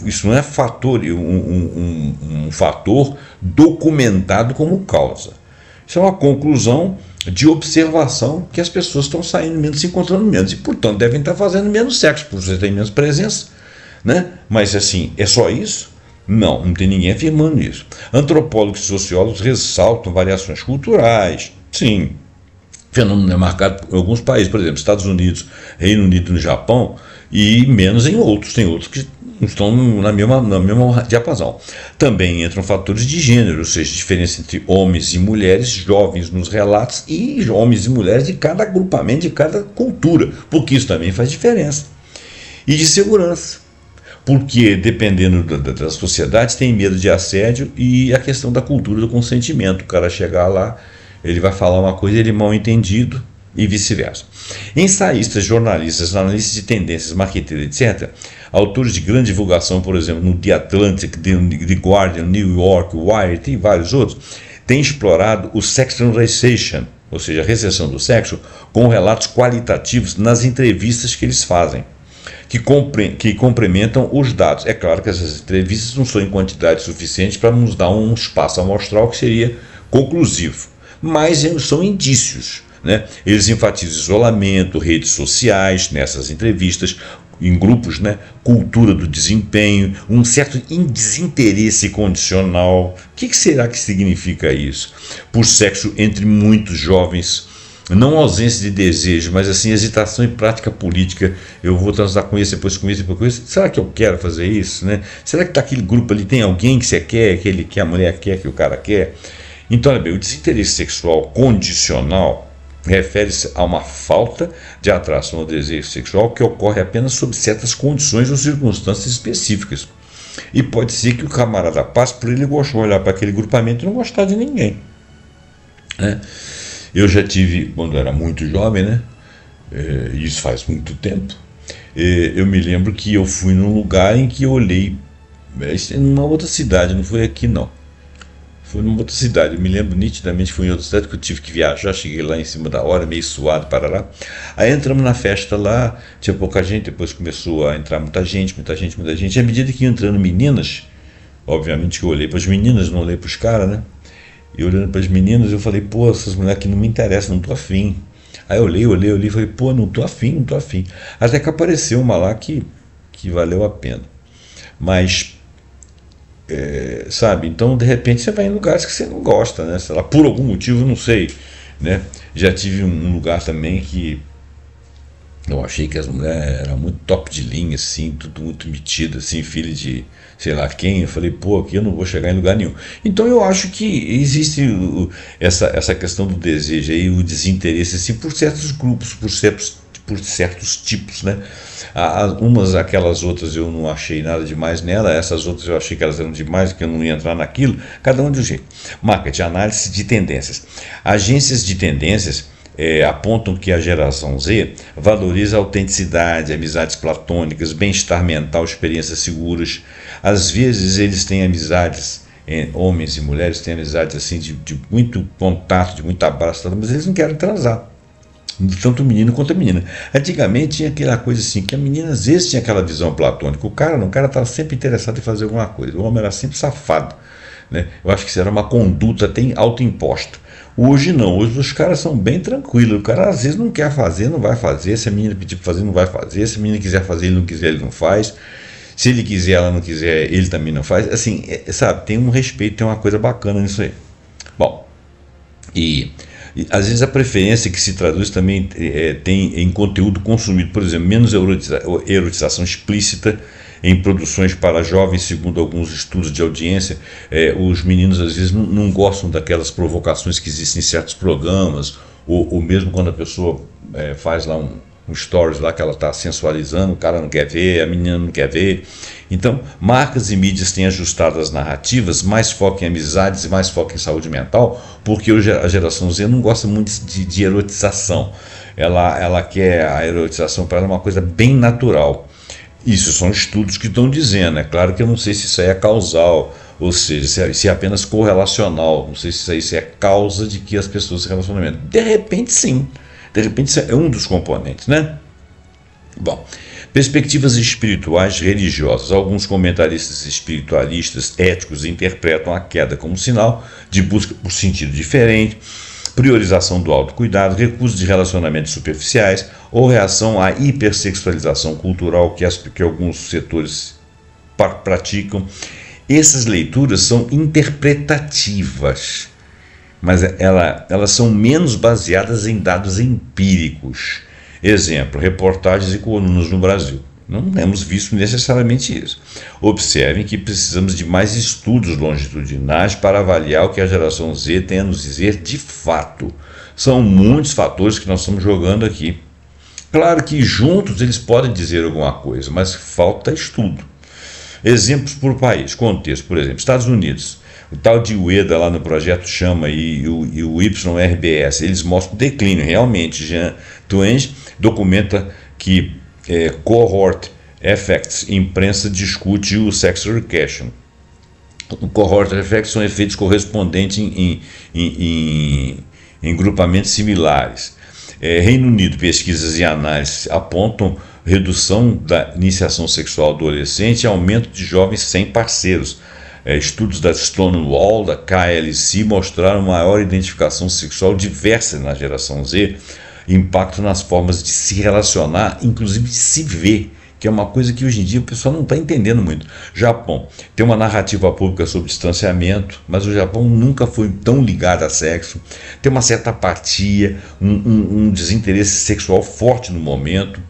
isso não é um fator documentado como causa. Isso é uma conclusão de observação que as pessoas estão saindo menos, se encontrando menos, e portanto devem estar fazendo menos sexo, porque você tem menos presença, né? Mas assim, é só isso? Não tem ninguém afirmando isso. Antropólogos e sociólogos ressaltam variações culturais, sim. O fenômeno é marcado por alguns países, por exemplo, Estados Unidos, Reino Unido e Japão, e menos em outros. Tem outros que estão na mesma diapasão. Também entram fatores de gênero, ou seja, diferença entre homens e mulheres, jovens nos relatos, e homens e mulheres de cada agrupamento, de cada cultura, porque isso também faz diferença. E de segurança, porque dependendo das sociedades tem medo de assédio e a questão da cultura do consentimento. O cara chegar lá, ele vai falar uma coisa, ele mal entendido, e vice-versa. Ensaístas, jornalistas, analistas de tendências, marqueteiros, etc., autores de grande divulgação, por exemplo, no The Atlantic, The Guardian, New York, Wired e vários outros, têm explorado o sexualization, ou seja, a recessão do sexo, com relatos qualitativos nas entrevistas que eles fazem, que complementam os dados. É claro que essas entrevistas não são em quantidade suficiente para nos dar um espaço amostral que seria conclusivo, mas são indícios, né? Eles enfatizam isolamento, redes sociais nessas entrevistas, em grupos, né? Cultura do desempenho, um certo desinteresse condicional. O que será que significa isso? Por sexo entre muitos jovens, não ausência de desejo, mas assim, hesitação e prática política. Eu vou transar com esse, depois com esse, depois com esse. Será que eu quero fazer isso, né? Será que aquele grupo ali tem alguém que você quer, que ele quer, a mulher quer, que o cara quer? Então, olha bem, o desinteresse sexual condicional refere-se a uma falta de atração ao desejo sexual que ocorre apenas sob certas condições ou circunstâncias específicas. E pode ser que o camarada passe por ele gostou de olhar para aquele grupamento e não gostar de ninguém, né? Eu já tive, quando era muito jovem, né? Isso faz muito tempo, eu me lembro que eu fui num lugar em que eu olhei, numa outra cidade, não foi aqui não. Foi numa outra cidade, eu me lembro nitidamente, foi em outra cidade que eu tive que viajar, cheguei lá em cima da hora, meio suado, parará. Aí entramos na festa lá, tinha pouca gente, depois começou a entrar muita gente. E à medida que iam entrando meninas, obviamente que eu olhei para as meninas, não olhei para os caras, né? E olhando para as meninas, eu falei, pô, essas mulheres aqui não me interessam, não tô afim. Aí eu olhei, falei, pô, não tô afim. Até que apareceu uma lá que valeu a pena. Mas... sabe, então de repente você vai em lugares que você não gosta, né? Sei lá, por algum motivo, não sei, né? Já tive um lugar também que eu achei que as mulheres eram muito top de linha, assim, tudo muito metido, assim, filho de sei lá quem. Eu falei, pô, aqui eu não vou chegar em lugar nenhum. Então eu acho que existe essa questão do desejo aí, o desinteresse, assim, por certos grupos, por por certos tipos, né? Aquelas outras eu não achei nada demais nela, essas outras eu achei que elas eram demais, que eu não ia entrar naquilo, cada um de um jeito. Marketing, análise de tendências. Agências de tendências apontam que a geração Z valoriza a autenticidade, amizades platônicas, bem-estar mental, experiências seguras. Às vezes eles têm amizades, homens e mulheres têm amizades assim de muito contato, de muito abraço, mas eles não querem transar. Tanto o menino quanto a menina. Antigamente tinha aquela coisa assim, que a menina às vezes tinha aquela visão platônica. O cara não, o cara estava sempre interessado em fazer alguma coisa. O homem era sempre safado, né? Eu acho que isso era uma conduta até autoimposta. Hoje não, hoje os caras são bem tranquilos. O cara às vezes não quer fazer, não vai fazer. Se a menina pedir para fazer, não vai fazer. Se a menina quiser fazer, ele não quiser, ele não faz. Se ele quiser, ela não quiser, ele também não faz. Assim, sabe, tem um respeito, tem uma coisa bacana nisso aí. Bom, e às vezes a preferência que se traduz também tem em conteúdo consumido, por exemplo, menos erotização explícita em produções para jovens, segundo alguns estudos de audiência. Os meninos às vezes não gostam daquelas provocações que existem em certos programas, ou mesmo quando a pessoa faz lá um stories lá que ela está sensualizando, o cara não quer ver, a menina não quer ver. Então, marcas e mídias têm ajustado as narrativas, mais foco em amizades e mais foco em saúde mental, porque hoje a geração Z não gosta muito de erotização. Ela quer a erotização, para ela é uma coisa bem natural. Isso são estudos que estão dizendo. É claro que eu não sei se isso aí é causal, ou seja, se é apenas correlacional, não sei se isso é causa de que as pessoas se relacionam. De repente sim. De repente isso é um dos componentes, né? Bom, perspectivas espirituais religiosas. Alguns comentaristas espiritualistas éticos interpretam a queda como sinal de busca por sentido diferente, priorização do autocuidado, recuso de relacionamentos superficiais ou reação à hipersexualização cultural que alguns setores praticam. Essas leituras são interpretativas, mas elas são menos baseadas em dados empíricos. Exemplo, reportagens e colunas no Brasil. Não temos visto necessariamente isso. Observem que precisamos de mais estudos longitudinais para avaliar o que a geração Z tem a nos dizer de fato. São muitos fatores que nós estamos jogando aqui. Claro que juntos eles podem dizer alguma coisa, mas falta estudo. Exemplos por país, contexto, por exemplo, Estados Unidos. O tal de Ueda lá no projeto Chama e o YRBS, eles mostram declínio, realmente. Jean Twenge documenta que cohort effects, imprensa discute o sex education. O cohort effects são efeitos correspondentes em grupamentos similares. Reino Unido, pesquisas e análises apontam redução da iniciação sexual adolescente e aumento de jovens sem parceiros. Estudos da Stonewall, da KLC, mostraram maior identificação sexual diversa na geração Z, impacto nas formas de se relacionar, inclusive de se ver, que é uma coisa que hoje em dia o pessoal não está entendendo muito. Japão tem uma narrativa pública sobre distanciamento, mas o Japão nunca foi tão ligado a sexo, tem uma certa apatia, um desinteresse sexual forte no momento.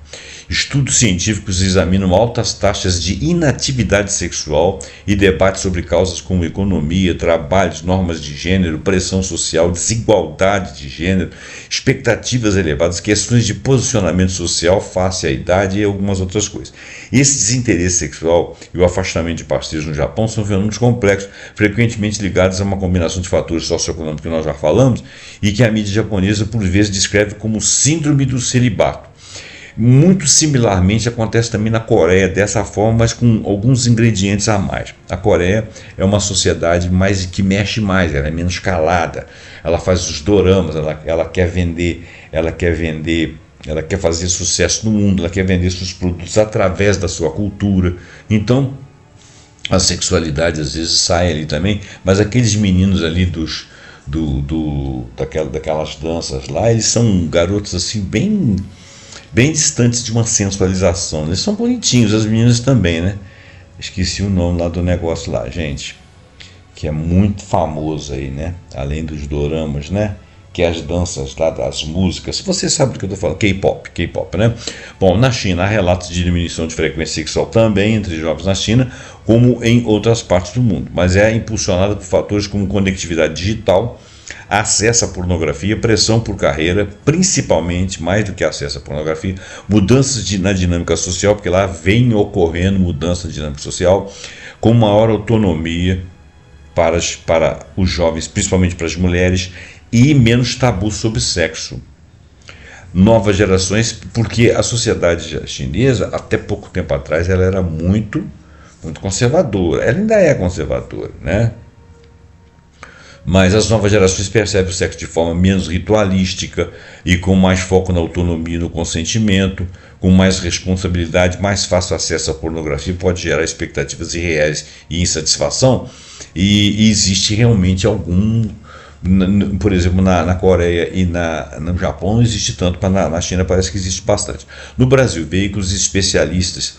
Estudos científicos examinam altas taxas de inatividade sexual e debates sobre causas como economia, trabalho, normas de gênero, pressão social, desigualdade de gênero, expectativas elevadas, questões de posicionamento social face à idade e algumas outras coisas. Esse desinteresse sexual e o afastamento de parceiros no Japão são fenômenos complexos, frequentemente ligados a uma combinação de fatores socioeconômicos que nós já falamos e que a mídia japonesa por vezes descreve como síndrome do celibato. Muito similarmente acontece também na Coreia, dessa forma, mas com alguns ingredientes a mais. A Coreia é uma sociedade que mexe mais, ela é menos calada, ela faz os doramas, ela quer vender, ela quer fazer sucesso no mundo, ela quer vender seus produtos através da sua cultura. Então, a sexualidade às vezes sai ali também, mas aqueles meninos ali daquelas danças lá, eles são garotos assim bem distantes de uma sensualização. Eles são bonitinhos, as meninas também, né? Esqueci o nome lá do negócio lá, gente, que é muito famoso aí, né? Além dos doramas, né? Que é as danças lá, das músicas. Você sabe do que eu estou falando, K-pop, né? Bom, na China há relatos de diminuição de frequência sexual também entre jovens na China, como em outras partes do mundo, mas é impulsionada por fatores como conectividade digital, acesso à pornografia, pressão por carreira, principalmente, mais do que acesso à pornografia, mudanças na dinâmica social, porque lá vem ocorrendo mudança na dinâmica social, com maior autonomia para os jovens, principalmente para as mulheres, e menos tabu sobre sexo. Novas gerações, porque a sociedade chinesa, até pouco tempo atrás, ela era muito conservadora. Ela ainda é conservadora, né? Mas as novas gerações percebem o sexo de forma menos ritualística e com mais foco na autonomia e no consentimento, com mais responsabilidade, mais fácil acesso à pornografia, pode gerar expectativas irreais e insatisfação, e existe realmente algum, por exemplo, na Coreia e no Japão não existe tanto, mas na China parece que existe bastante. No Brasil, veículos e especialistas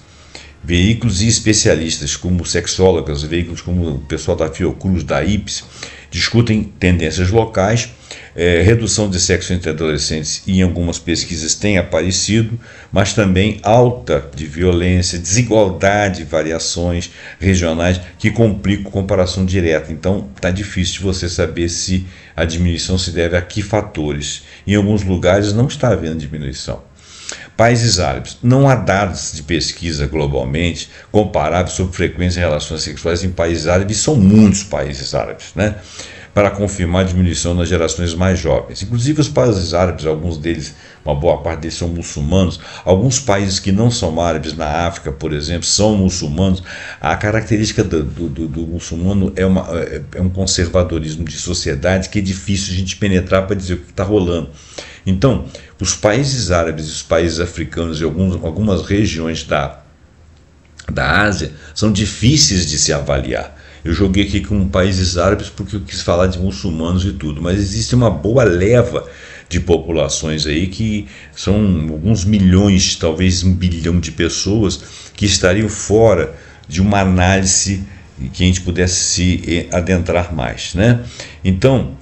como sexólogas, veículos como o pessoal da Fiocruz, da IPS, discutem tendências locais, redução de sexo entre adolescentes em algumas pesquisas tem aparecido, mas também alta de violência, desigualdade, variações regionais que complicam a comparação direta. Então está difícil de você saber se a diminuição se deve a que fatores. Em alguns lugares não está havendo diminuição. Países árabes. Não há dados de pesquisa globalmente comparáveis sobre frequência de relações sexuais em países árabes, e são muitos países árabes, né, para confirmar a diminuição nas gerações mais jovens. Inclusive os países árabes, alguns deles, uma boa parte deles são muçulmanos, alguns países que não são árabes, na África, por exemplo, são muçulmanos. A característica do muçulmano é um conservadorismo de sociedade que é difícil a gente penetrar para dizer o que está rolando. Então, os países árabes e os países africanos e algumas regiões da Ásia são difíceis de se avaliar. Eu joguei aqui com países árabes porque eu quis falar de muçulmanos e tudo, mas existe uma boa leva de populações aí que são alguns milhões, talvez 1 bilhão de pessoas que estariam fora de uma análise que a gente pudesse se adentrar mais, né? Então,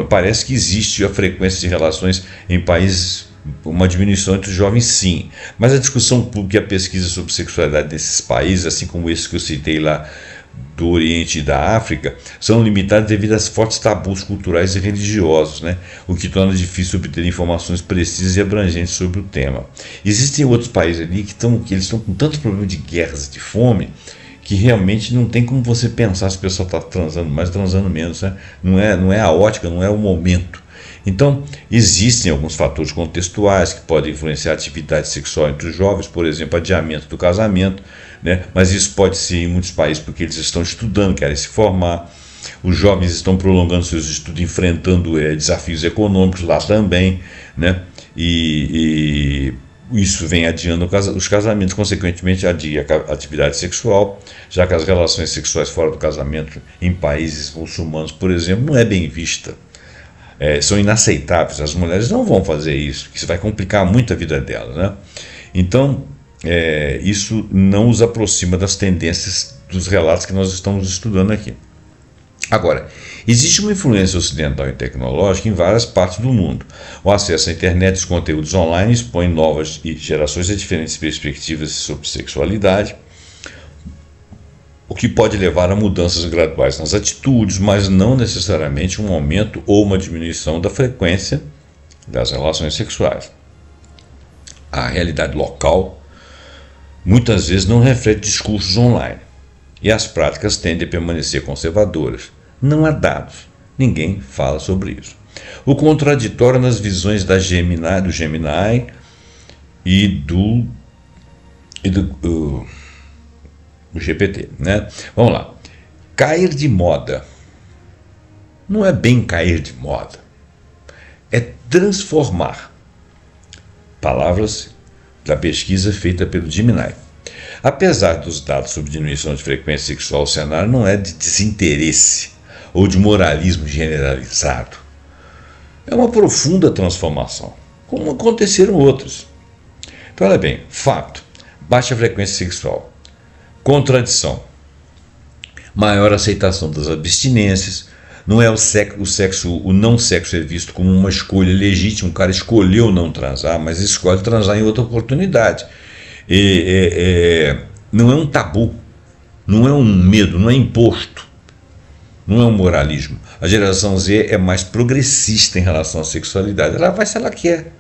parece que existe a frequência de relações em países, uma diminuição entre os jovens, sim, mas a discussão pública e a pesquisa sobre sexualidade desses países, assim como esse que eu citei lá do Oriente e da África, são limitadas devido a fortes tabus culturais e religiosos, né? O que torna difícil obter informações precisas e abrangentes sobre o tema. Existem outros países ali que eles estão com tantos problemas de guerras e de fome, que realmente não tem como você pensar se o pessoal está transando mais, transando menos, né? Não é a ótica, não é o momento. Então, existem alguns fatores contextuais que podem influenciar a atividade sexual entre os jovens, por exemplo, adiamento do casamento, né? Mas isso pode ser em muitos países porque eles estão estudando, querem se formar. Os jovens estão prolongando seus estudos, enfrentando desafios econômicos lá também, né? E isso vem adiando os casamentos, consequentemente adia a atividade sexual, já que as relações sexuais fora do casamento em países muçulmanos, por exemplo, não é bem vista. São inaceitáveis, as mulheres não vão fazer isso, porque isso vai complicar muito a vida delas, né? Então, isso não os aproxima das tendências dos relatos que nós estamos estudando aqui. Agora, existe uma influência ocidental e tecnológica em várias partes do mundo. O acesso à internet e os conteúdos online expõe novas gerações a diferentes perspectivas sobre sexualidade, o que pode levar a mudanças graduais nas atitudes, mas não necessariamente um aumento ou uma diminuição da frequência das relações sexuais. A realidade local muitas vezes não reflete discursos online, e as práticas tendem a permanecer conservadoras. Não há dados, ninguém fala sobre isso. O contraditório nas visões do Gemini e do GPT, né? Vamos lá. Cair de moda. Não é bem cair de moda. É transformar. Palavras da pesquisa feita pelo Gemini. Apesar dos dados sobre diminuição de frequência sexual, o cenário não é de desinteresse ou de moralismo generalizado. É uma profunda transformação, como aconteceram outros. Então, olha bem, fato, baixa frequência sexual, contradição, maior aceitação das abstinências, não é o não sexo é visto como uma escolha legítima, o cara escolheu não transar, mas escolhe transar em outra oportunidade. Não é um tabu, não é um medo, não é imposto. não é um moralismo. A geração Z é mais progressista em relação à sexualidade. Ela vai se ela quer.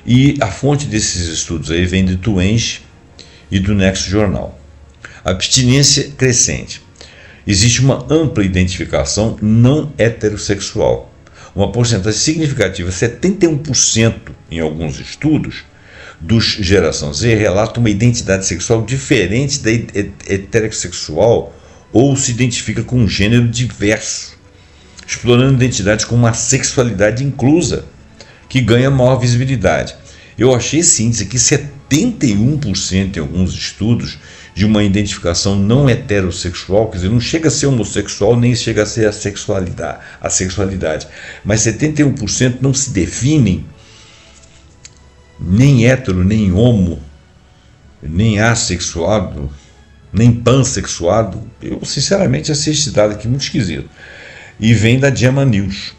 E a fonte desses estudos aí vem de Twenge e do Nexo Jornal. Abstinência crescente. Existe uma ampla identificação não heterossexual. Uma porcentagem significativa, 71% em alguns estudos, dos geração Z relata uma identidade sexual diferente da heterossexual ou se identifica com um gênero diverso, explorando identidades com uma sexualidade inclusa, que ganha maior visibilidade. Eu achei esse índice aqui, 71% em alguns estudos, de uma identificação não heterossexual, quer dizer, não chega a ser homossexual, nem chega a ser a sexualidade, mas 71% não se definem nem hétero, nem homo, nem assexuado, nem pansexuado. Eu, sinceramente, achei esse dado aqui muito esquisito. E vem da JAMA News.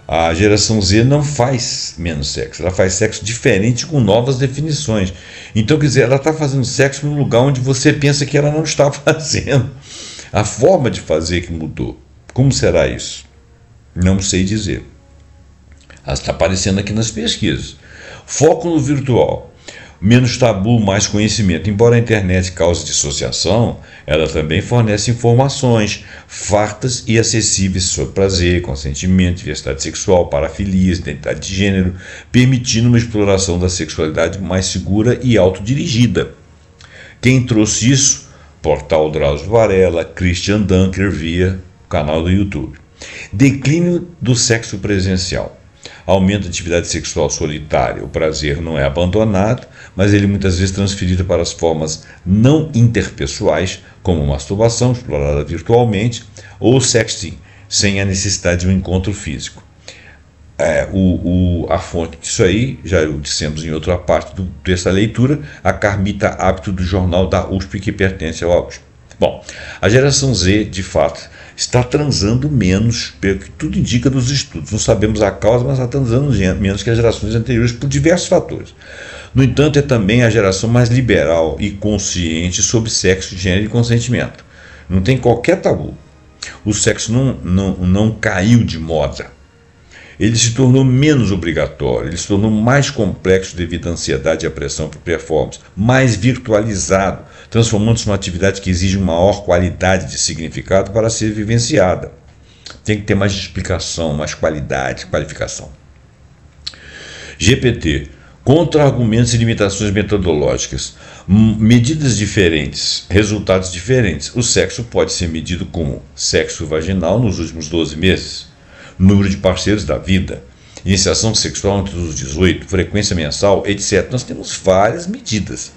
A geração Z não faz menos sexo, ela faz sexo diferente com novas definições. Então, quer dizer, ela está fazendo sexo no lugar onde você pensa que ela não está fazendo. A forma de fazer que mudou. Como será isso? Não sei dizer. Ela está aparecendo aqui nas pesquisas. Foco no virtual. Menos tabu, mais conhecimento. Embora a internet cause dissociação, ela também fornece informações fartas e acessíveis sobre prazer, consentimento, diversidade sexual, parafilias, identidade de gênero, permitindo uma exploração da sexualidade mais segura e autodirigida. Quem trouxe isso? Portal Drauzio Varela, Christian Dunker via canal do YouTube. Declínio do sexo presencial. Aumento da atividade sexual solitária. O prazer não é abandonado, mas ele muitas vezes transferido para as formas não interpessoais, como masturbação, explorada virtualmente, ou sexting, sem a necessidade de um encontro físico. A fonte disso aí, já dissemos em outra parte dessa leitura, a Carmita Hábito do jornal da USP, que pertence ao USP. Bom, a geração Z, de fato, está transando menos, pelo que tudo indica dos estudos. Não sabemos a causa, mas está transando menos que as gerações anteriores por diversos fatores. No entanto, é também a geração mais liberal e consciente sobre sexo, gênero e consentimento. Não tem qualquer tabu. O sexo não caiu de moda. Ele se tornou menos obrigatório, ele se tornou mais complexo devido à ansiedade e à pressão por performance, mais virtualizado, transformando-se numa atividade que exige uma maior qualidade de significado para ser vivenciada. Tem que ter mais explicação, mais qualidade, qualificação. GPT. Contra-argumentos e limitações metodológicas. Medidas diferentes, resultados diferentes. O sexo pode ser medido como sexo vaginal nos últimos 12 meses, número de parceiros da vida, iniciação sexual entre os 18, frequência mensal, etc. Nós temos várias medidas.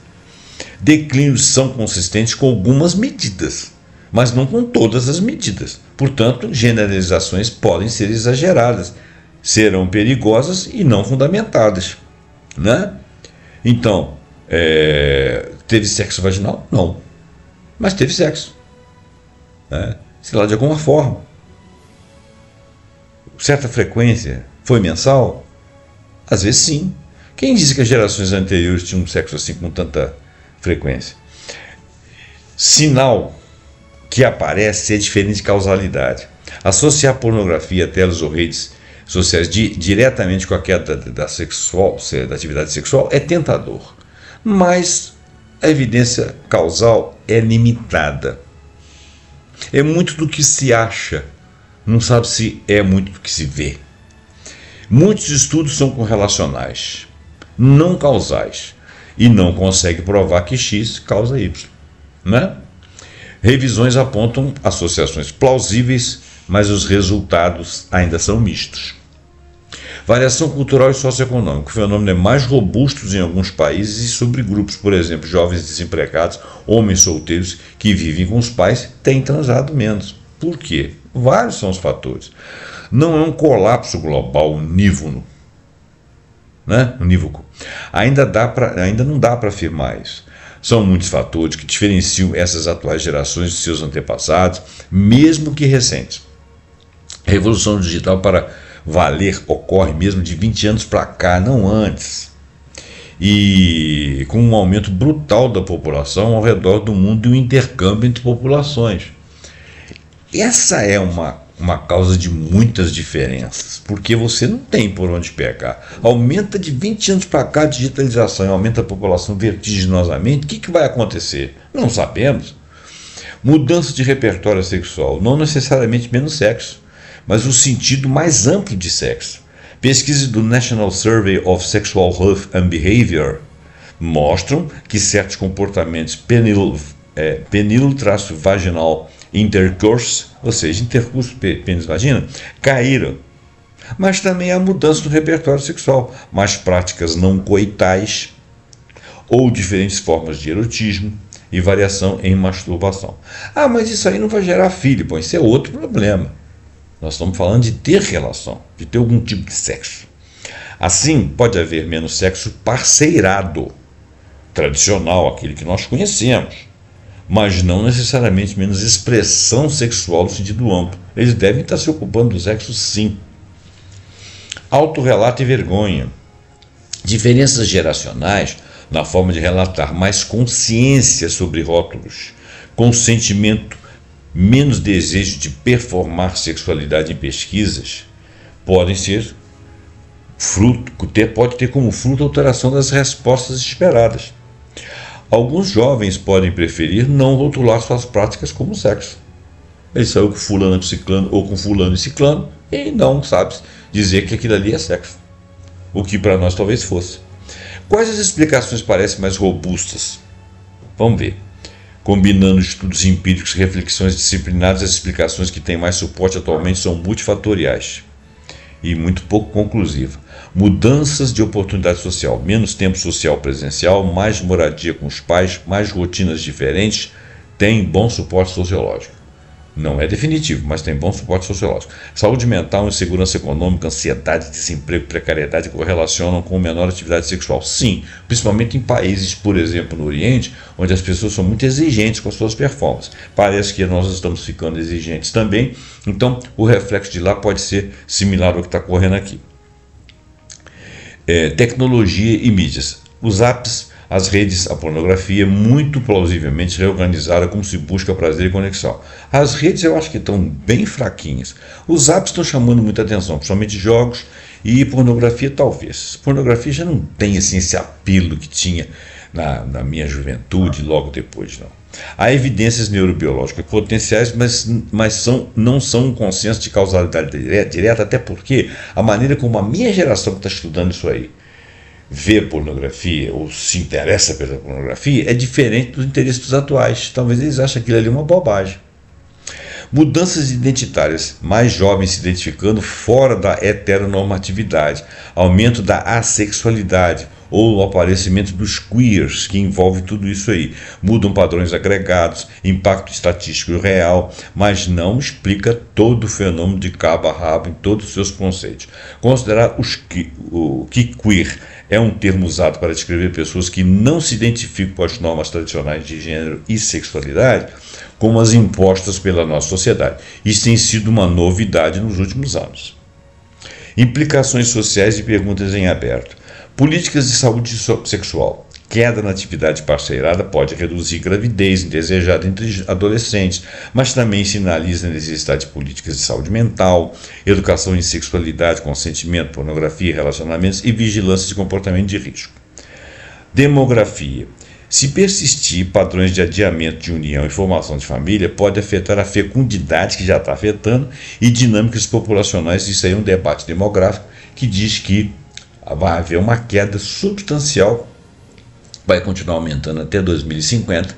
Declínios são consistentes com algumas medidas, mas não com todas as medidas. Portanto, generalizações podem ser exageradas, serão perigosas e não fundamentadas. Né? Então, teve sexo vaginal? Não. Mas teve sexo. Né? Sei lá, de alguma forma. Certa frequência. Foi mensal? Às vezes sim. Quem disse que as gerações anteriores tinham sexo assim com tanta frequência? Sinal que aparece é diferente de causalidade. Associar pornografia, telas ou redes sociais diretamente com a queda da atividade sexual é tentador, mas a evidência causal é limitada. É muito do que se acha, não sabe se é muito do que se vê. Muitos estudos são correlacionais, não causais, e não conseguem provar que X causa Y. Né? Revisões apontam associações plausíveis, mas os resultados ainda são mistos. Variação cultural e socioeconômica. O fenômeno é mais robusto em alguns países e subgrupos, por exemplo, jovens desempregados, homens solteiros que vivem com os pais, têm transado menos. Por quê? Vários são os fatores. Não é um colapso global unívoco. Né? Unívoco. Ainda não dá para afirmar isso. São muitos fatores que diferenciam essas atuais gerações de seus antepassados, mesmo que recentes. A revolução digital para valer ocorre mesmo de 20 anos para cá, não antes. E com um aumento brutal da população ao redor do mundo e um intercâmbio entre populações. essa é uma causa de muitas diferenças, porque você não tem por onde pegar. Aumenta de 20 anos para cá a digitalização e aumenta a população vertiginosamente. O que vai acontecer? Não sabemos. Mudança de repertório sexual, não necessariamente menos sexo, mas o sentido mais amplo de sexo. Pesquisas do National Survey of Sexual Health and Behavior mostram que certos comportamentos penil-vaginal intercourse, ou seja, intercurso pênis-vagina, caíram. Mas também há mudança no repertório sexual, mais práticas não coitais ou diferentes formas de erotismo e variação em masturbação. Ah, mas isso aí não vai gerar filho. Bom, isso é outro problema. Nós estamos falando de ter relação, de ter algum tipo de sexo. Assim, pode haver menos sexo parceirado, tradicional, aquele que nós conhecemos, mas não necessariamente menos expressão sexual no sentido amplo. Eles devem estar se ocupando do sexo, sim. Autorrelato e vergonha. Diferenças geracionais na forma de relatar mais consciência sobre rótulos, consentimento, menos desejo de performar sexualidade em pesquisas, podem ser pode ter como fruto a alteração das respostas esperadas. Alguns jovens podem preferir não rotular suas práticas como sexo. Ele saiu com fulano e ciclano ou com fulano e ciclano e não sabe dizer que aquilo ali é sexo, o que para nós talvez fosse. Quais as explicações parecem mais robustas? Vamos ver. Combinando estudos empíricos e reflexões disciplinares, as explicações que têm mais suporte atualmente são multifatoriais e muito pouco conclusivas. Mudanças de oportunidade social, menos tempo social presencial, mais moradia com os pais, mais rotinas diferentes, tem bom suporte sociológico. Não é definitivo, mas tem bom suporte sociológico. Saúde mental, insegurança econômica, ansiedade, desemprego, precariedade correlacionam com menor atividade sexual. Sim, principalmente em países, por exemplo, no Oriente, onde as pessoas são muito exigentes com as suas performances. Parece que nós estamos ficando exigentes também, então o reflexo de lá pode ser similar ao que está ocorrendo aqui. Tecnologia e mídias. Os apps, as redes, a pornografia, muito plausivelmente reorganizaram como se busca prazer e conexão. As redes eu acho que estão bem fraquinhas. Os apps estão chamando muita atenção, principalmente jogos e pornografia talvez. Pornografia já não tem assim, esse apelo que tinha na minha juventude, logo depois não. Há evidências neurobiológicas potenciais, mas não são um consenso de causalidade direta, até porque a maneira como a minha geração que está estudando isso aí vê pornografia ou se interessa pela pornografia é diferente dos interesses atuais. Talvez eles achem aquilo ali uma bobagem. Mudanças identitárias, mais jovens se identificando fora da heteronormatividade, aumento da assexualidade ou o aparecimento dos queers, que envolve tudo isso aí. Mudam padrões agregados, impacto estatístico real, mas não explica todo o fenômeno de cabo a rabo em todos os seus conceitos. Considerar o que queer é um termo usado para descrever pessoas que não se identificam com as normas tradicionais de gênero e sexualidade, como as impostas pela nossa sociedade. Isso tem sido uma novidade nos últimos anos. Implicações sociais e perguntas em aberto. Políticas de saúde sexual. Queda na atividade parceirada pode reduzir gravidez indesejada entre adolescentes, mas também sinaliza a necessidade de políticas de saúde mental, educação em sexualidade, consentimento, pornografia, relacionamentos e vigilância de comportamento de risco. Demografia. Se persistir padrões de adiamento de união e formação de família, pode afetar a fecundidade, que já está afetando, e dinâmicas populacionais. Isso aí é um debate demográfico que diz que vai haver uma queda substancial, vai continuar aumentando até 2050,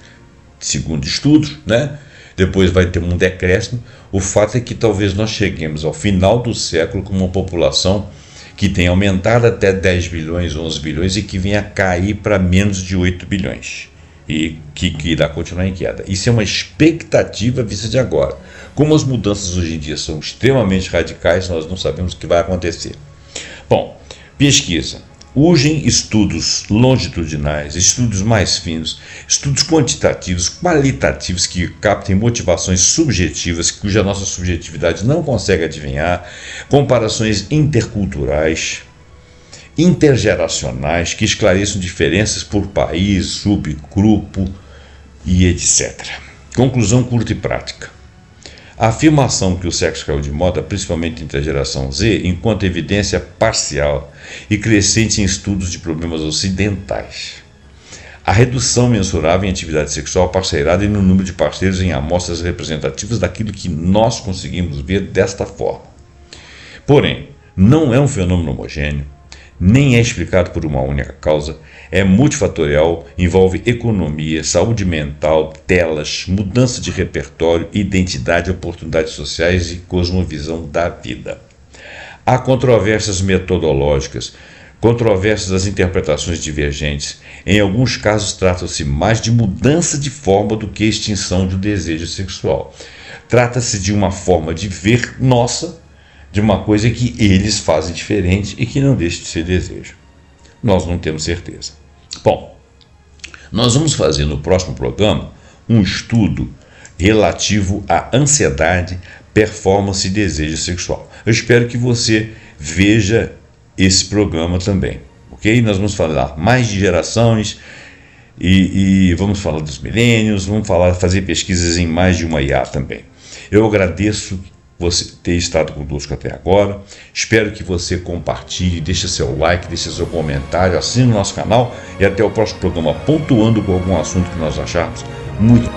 segundo estudos, né? Depois vai ter um decréscimo. O fato é que talvez nós cheguemos ao final do século com uma população que tenha aumentado até 10 bilhões, 11 bilhões e que venha a cair para menos de 8 bilhões e que irá continuar em queda. Isso é uma expectativa vista de agora. Como as mudanças hoje em dia são extremamente radicais, nós não sabemos o que vai acontecer. Bom, pesquisa. Urgem estudos longitudinais, estudos mais finos, estudos quantitativos, qualitativos que captem motivações subjetivas cuja nossa subjetividade não consegue adivinhar, comparações interculturais, intergeracionais que esclareçam diferenças por país, subgrupo e etc. Conclusão curta e prática. A afirmação que o sexo caiu de moda, principalmente entre a geração Z, encontra evidência parcial e crescente em estudos de problemas ocidentais. A redução mensurável em atividade sexual parceirada e no número de parceiros em amostras representativas daquilo que nós conseguimos ver desta forma. Porém, não é um fenômeno homogêneo, nem é explicado por uma única causa, é multifatorial, envolve economia, saúde mental, telas, mudança de repertório, identidade, oportunidades sociais e cosmovisão da vida. Há controvérsias metodológicas, controvérsias das interpretações divergentes. Em alguns casos, trata-se mais de mudança de forma do que extinção do desejo sexual. Trata-se de uma forma de ver nossa, de uma coisa que eles fazem diferente e que não deixa de ser desejo. Nós não temos certeza. Bom, nós vamos fazer no próximo programa um estudo relativo à ansiedade, performance e desejo sexual. Eu espero que você veja esse programa também, ok? Nós vamos falar mais de gerações e vamos falar dos milênios, vamos fazer pesquisas em mais de uma IA também. Eu agradeço você ter estado conosco até agora. Espero que você compartilhe, deixe seu like, deixe seu comentário, assine o nosso canal e até o próximo programa, pontuando com algum assunto que nós acharmos muito